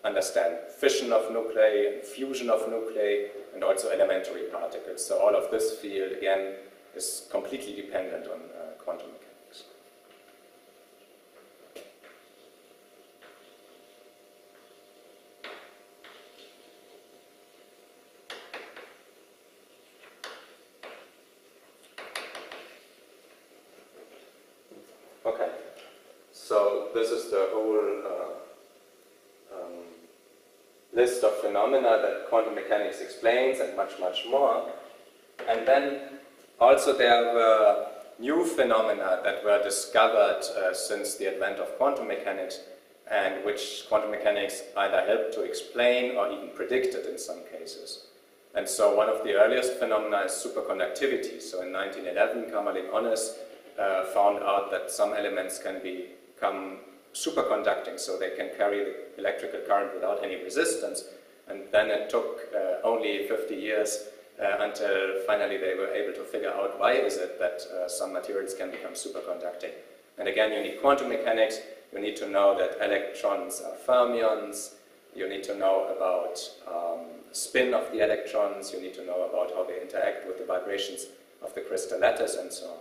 understand fission of nuclei, fusion of nuclei, and also elementary particles. So all of this field, again, is completely dependent on quantum mechanics. Okay, so this is the whole list of phenomena that quantum mechanics explains and much, much more. And then also there were new phenomena that were discovered since the advent of quantum mechanics, and which quantum mechanics either helped to explain or even predicted in some cases. And so one of the earliest phenomena is superconductivity. So in 1911, Kamerlingh Onnes found out that some elements can become superconducting, so they can carry the electrical current without any resistance. And then it took only 50 years until finally they were able to figure out why is it that some materials can become superconducting. And again, you need quantum mechanics, you need to know that electrons are fermions, you need to know about spin of the electrons, you need to know about how they interact with the vibrations of the crystal lattice, and so on.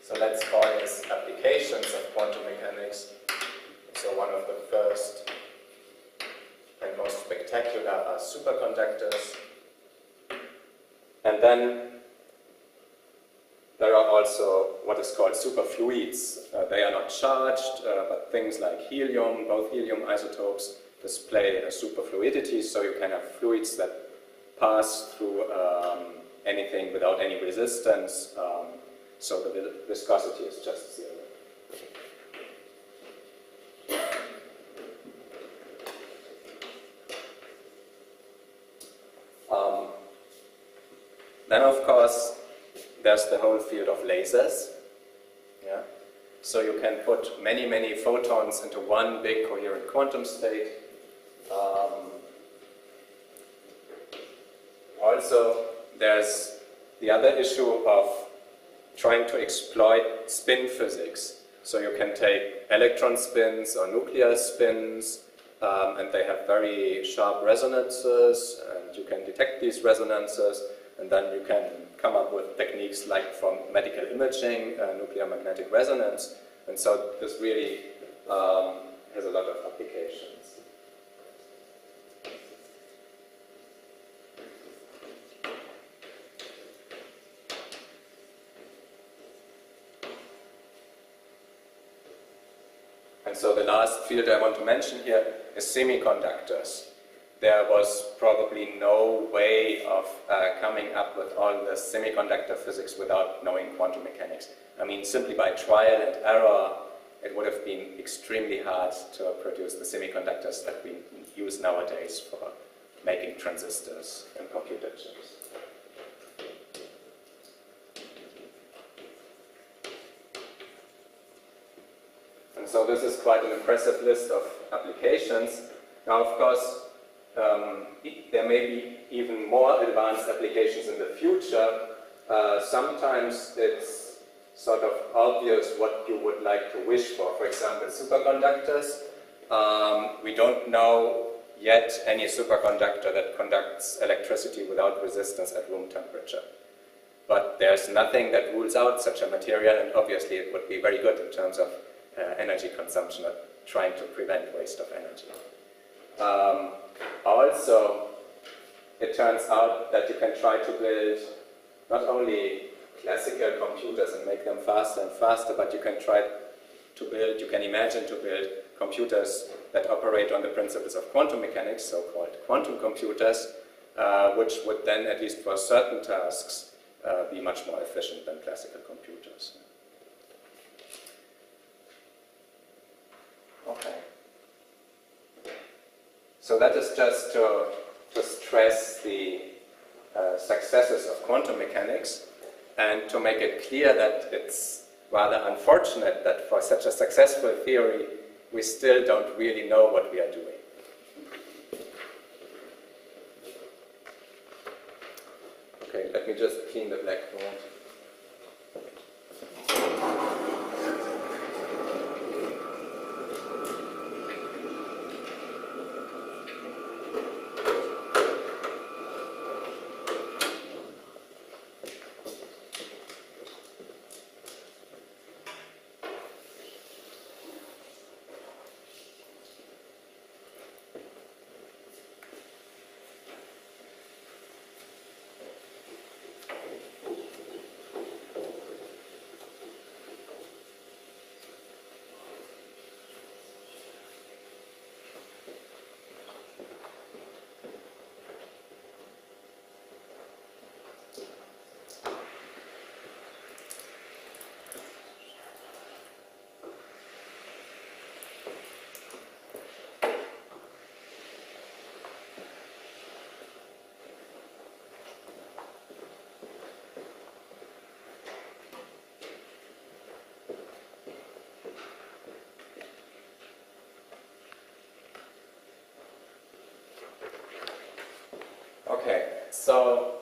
So let's call this applications of quantum mechanics. So one of the first and most spectacular are superconductors. And then there are also what is called superfluids. They are not charged, but things like helium, both helium isotopes, display a superfluidity, so you can have fluids that pass through anything without any resistance, so the viscosity is just zero. Then, of course, there's the whole field of lasers. Yeah? So you can put many, many photons into one big coherent quantum state. Also, there's the other issue of trying to exploit spin physics. So you can take electron spins or nuclear spins, and they have very sharp resonances, and you can detect these resonances, and then you can come up with techniques like from medical imaging, nuclear magnetic resonance, and so this really has a lot of applications. And so the last field I want to mention here is semiconductors. There was probably no way of coming up with all the semiconductor physics without knowing quantum mechanics. I mean, simply by trial and error, it would have been extremely hard to produce the semiconductors that we use nowadays for making transistors and computer chips. And so this is quite an impressive list of applications. Now, of course, there may be even more advanced applications in the future. Sometimes it's sort of obvious what you would like to wish for. For example, superconductors. We don't know yet any superconductor that conducts electricity without resistance at room temperature. But there's nothing that rules out such a material, and obviously it would be very good in terms of energy consumption, or trying to prevent waste of energy. Also, it turns out that you can try to build not only classical computers and make them faster and faster, but you can try to build, you can imagine to build computers that operate on the principles of quantum mechanics, so-called quantum computers, which would then, at least for certain tasks, be much more efficient than classical computers. Okay. So that is just to stress the successes of quantum mechanics and to make it clear that it's rather unfortunate that for such a successful theory we still don't really know what we are doing. Okay, let me just clean the blackboard. Okay, so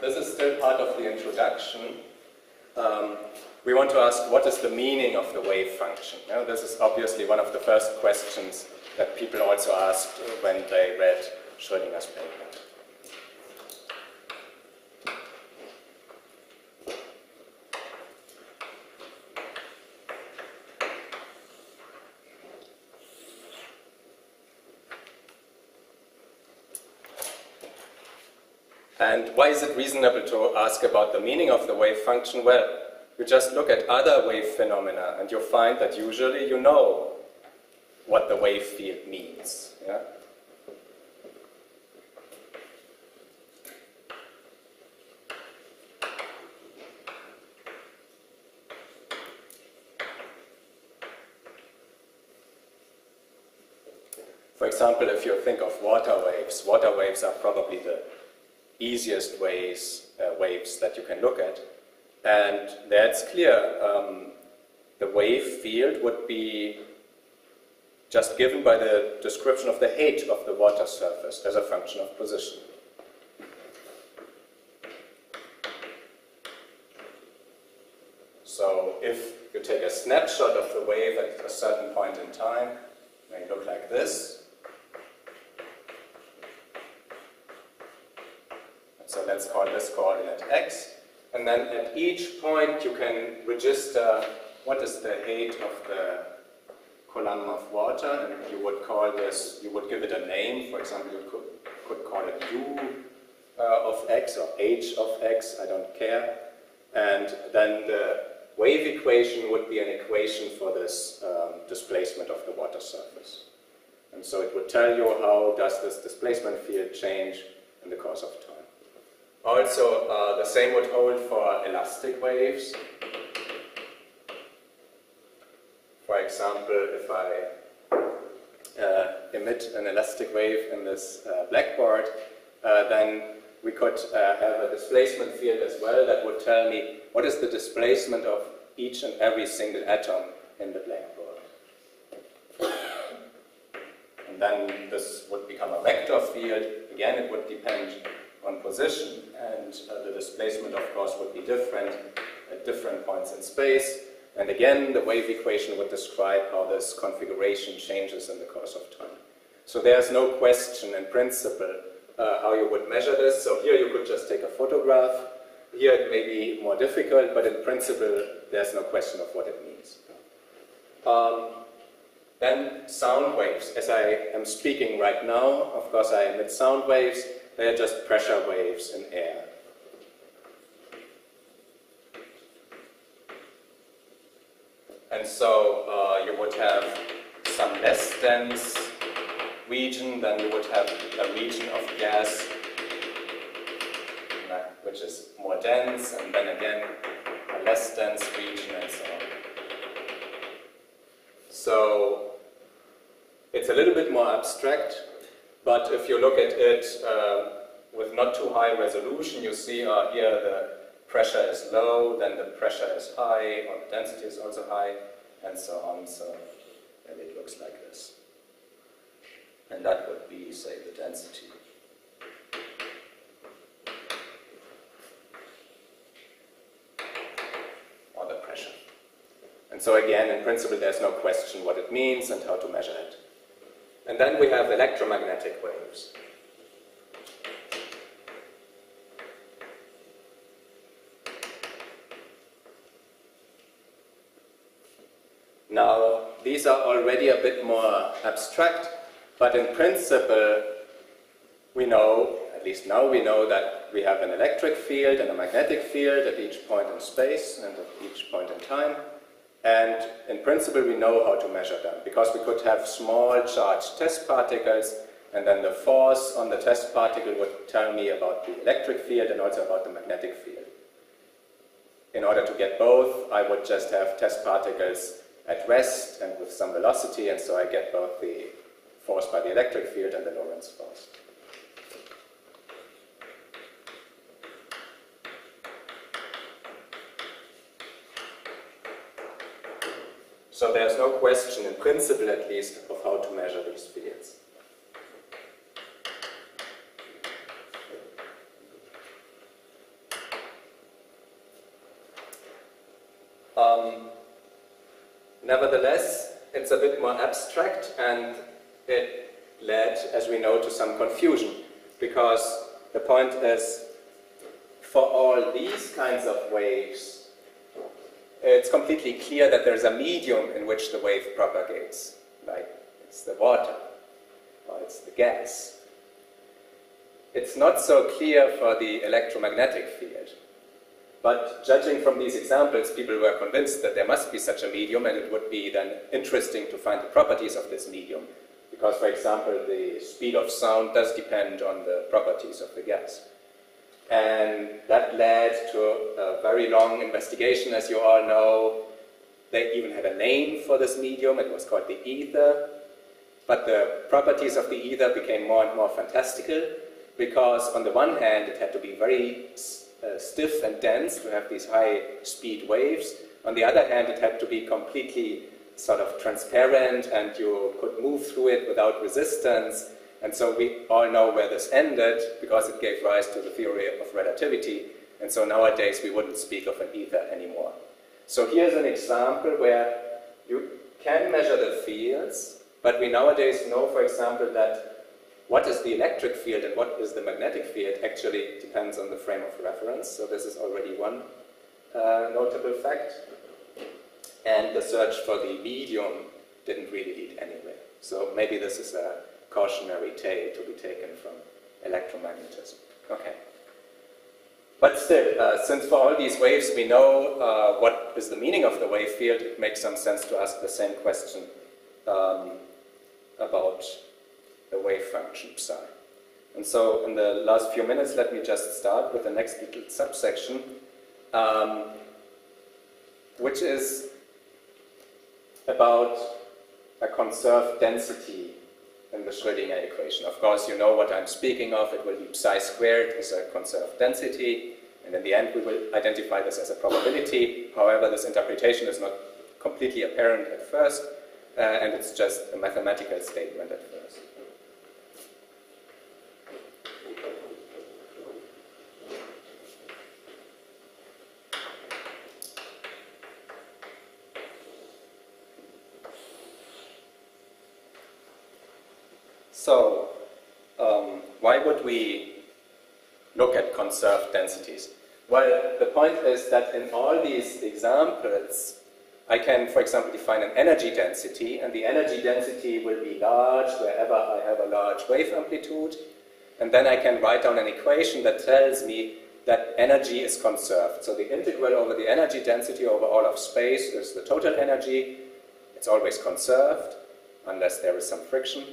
this is still part of the introduction. We want to ask what is the meaning of the wave function. Now, this is obviously one of the first questions that people also asked when they read Schrödinger's paper. And why is it reasonable to ask about the meaning of the wave function? Well, you just look at other wave phenomena and you'll find that usually you know what the wave field means. Yeah? For example, if you think of water waves are probably the easiest waves that you can look at. And that's clear. The wave field would be just given by the description of the height of the water surface as a function of position. So if you take a snapshot of the wave at a certain point in time, it may look like this. So let's call this coordinate x. And then at each point you can register what is the height of the column of water, and you would call this, you would give it a name. For example, you could call it u of x or h of x, I don't care. And then the wave equation would be an equation for this displacement of the water surface. And so it would tell you how does this displacement field change in the course of time. Also, the same would hold for elastic waves. For example, if I emit an elastic wave in this blackboard, then we could have a displacement field as well that would tell me what is the displacement of each and every single atom in the blackboard. And then this would become a vector field. Again, it would depend on position, and the displacement, of course, would be different at different points in space. And again, the wave equation would describe how this configuration changes in the course of time. So there's no question in principle how you would measure this. So here you could just take a photograph. Here it may be more difficult, but in principle there's no question of what it means. Then sound waves. As I am speaking right now, of course I emit sound waves. They are just pressure waves in air. And so you would have some less dense region, then you would have a region of gas which is more dense, and then again a less dense region, and so on. So it's a little bit more abstract, but if you look at it with not too high resolution, you see here the pressure is low, then the pressure is high, or the density is also high, and so on. So and it looks like this. And that would be, say, the density. Or the pressure. And so again, in principle, there's no question what it means and how to measure it. And then we have electromagnetic waves. Now, these are already a bit more abstract, but in principle, we know, at least now we know, that we have an electric field and a magnetic field at each point in space and at each point in time. And in principle, we know how to measure them, because we could have small charged test particles, and then the force on the test particle would tell me about the electric field and also about the magnetic field. In order to get both, I would just have test particles at rest and with some velocity, and so I get both the force by the electric field and the Lorentz force. So there's no question, in principle at least, of how to measure these fields. Nevertheless, it's a bit more abstract, and it led, as we know, to some confusion, because the point is, for all these kinds of waves, it's completely clear that there's a medium in which the wave propagates, like it's the water, or it's the gas. It's not so clear for the electromagnetic field. But judging from these examples, people were convinced that there must be such a medium, and it would be then interesting to find the properties of this medium. Because, for example, the speed of sound does depend on the properties of the gas. And that led to a very long investigation, as you all know. They even had a name for this medium. It was called the ether. But the properties of the ether became more and more fantastical, because on the one hand, it had to be very stiff and dense to have these high-speed waves. On the other hand, it had to be completely sort of transparent, and you could move through it without resistance. And so we all know where this ended, because it gave rise to the theory of relativity. And so nowadays, we wouldn't speak of an ether anymore. So here's an example where you can measure the fields, but we nowadays know, for example, that what is the electric field and what is the magnetic field actually depends on the frame of reference. So this is already one notable fact. And the search for the medium didn't really lead anywhere. So maybe this is a cautionary tale to be taken from electromagnetism. Okay. But still, since for all these waves we know what is the meaning of the wave field, it makes some sense to ask the same question about the wave function psi. And so in the last few minutes, let me just start with the next little subsection, which is about a conserved density in the Schrödinger equation. Of course, you know what I'm speaking of. It will be psi squared is a conserved density, and in the end we will identify this as a probability. However, this interpretation is not completely apparent at first, and it's just a mathematical statement at first. So, why would we look at conserved densities? Well, the point is that in all these examples, I can, for example, define an energy density, and the energy density will be large wherever I have a large wave amplitude, and then I can write down an equation that tells me that energy is conserved. So the integral over the energy density over all of space is the total energy. It's always conserved. unless there is some friction.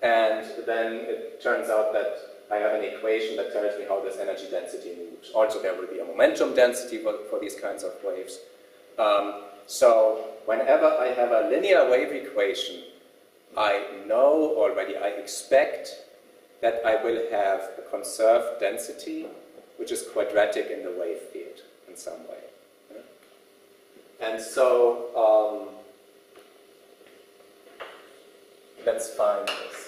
And then it turns out that I have an equation that tells me how this energy density moves. Also, there will be a momentum density for these kinds of waves. So whenever I have a linear wave equation, I know already, I expect that I will have a conserved density which is quadratic in the wave field in some way. Yeah? And so let's find this.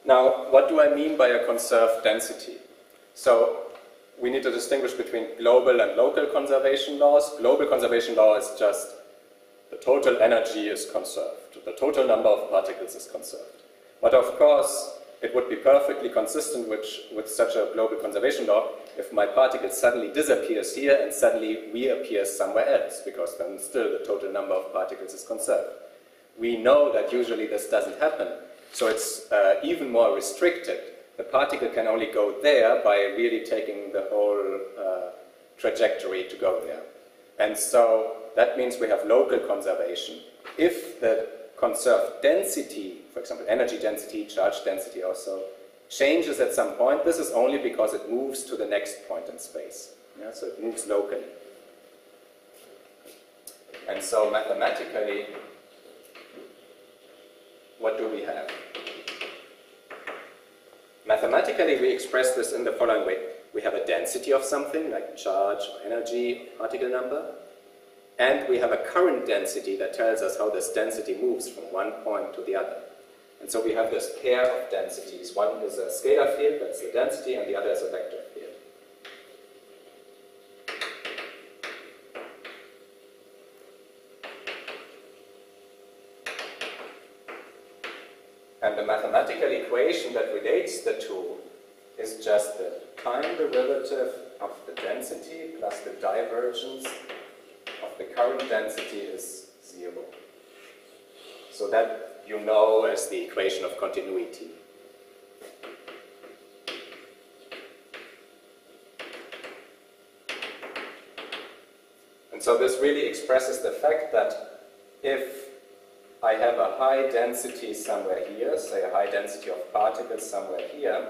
Now, what do I mean by a conserved density? So, we need to distinguish between global and local conservation laws. Global conservation law is just the total energy is conserved, the total number of particles is conserved. But of course, it would be perfectly consistent with such a global conservation law if my particle suddenly disappears here and suddenly reappears somewhere else, because then still the total number of particles is conserved. We know that usually this doesn't happen. So it's even more restricted. The particle can only go there by really taking the whole trajectory to go there. And so that means we have local conservation. If the conserved density, for example, energy density, charge density also, changes at some point, this is only because it moves to the next point in space. Yeah? So it moves locally. And so mathematically, what do we have? Mathematically, we express this in the following way. We have a density of something, like charge, or energy, particle number, and we have a current density that tells us how this density moves from one point to the other. And so we have this pair of densities. One is a scalar field, that's the density, and the other is a vector field. And the mathematical equation that relates the two is just the time derivative of the density plus the divergence of the current density is 0. So that you know as the equation of continuity. And so this really expresses the fact that if I have a high density somewhere here, say a high density of particles somewhere here,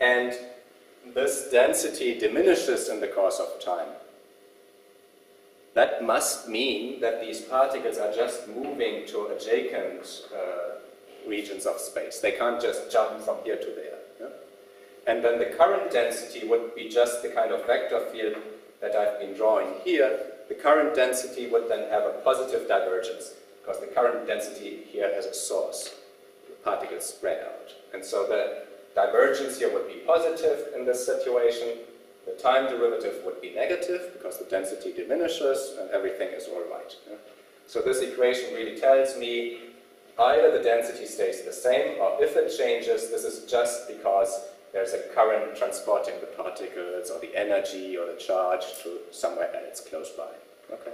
and this density diminishes in the course of time. That must mean that these particles are just moving to adjacent regions of space. They can't just jump from here to there. Yeah? And then the current density would be just the kind of vector field that I've been drawing here. The current density would then have a positive divergence, because the current density here has a source. The particles spread out. And so the divergence here would be positive in this situation. The time derivative would be negative, because the density diminishes and everything is all right. Yeah? So this equation really tells me either the density stays the same, or if it changes, this is just because there's a current transporting the particles, or the energy, or the charge to somewhere else close by. Okay?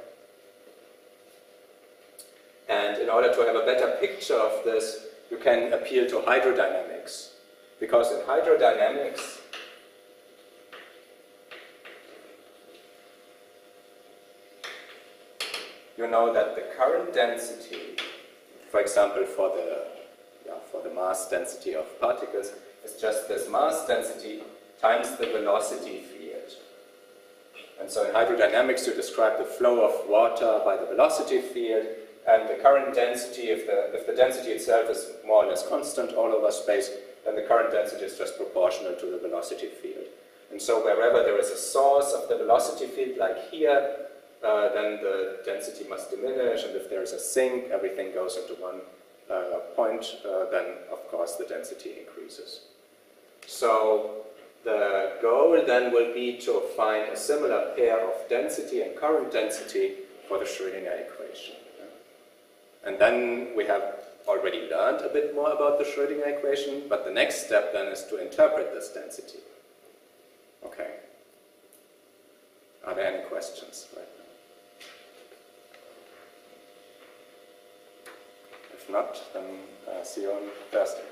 And in order to have a better picture of this, you can appeal to hydrodynamics. Because in hydrodynamics, you know that the current density, for example, for the mass density of particles, is just this mass density times the velocity field. And so in hydrodynamics, you describe the flow of water by the velocity field, and the current density, if the density itself is more or less constant all over space, then the current density is just proportional to the velocity field. And so wherever there is a source of the velocity field, like here, then the density must diminish, and if there is a sink, everything goes into one point, then of course the density increases. So the goal then will be to find a similar pair of density and current density for the Schrödinger equation. And then we have already learned a bit more about the Schrödinger equation, but the next step then is to interpret this density. Okay. Are there any questions right now? If not, then see you on Thursday.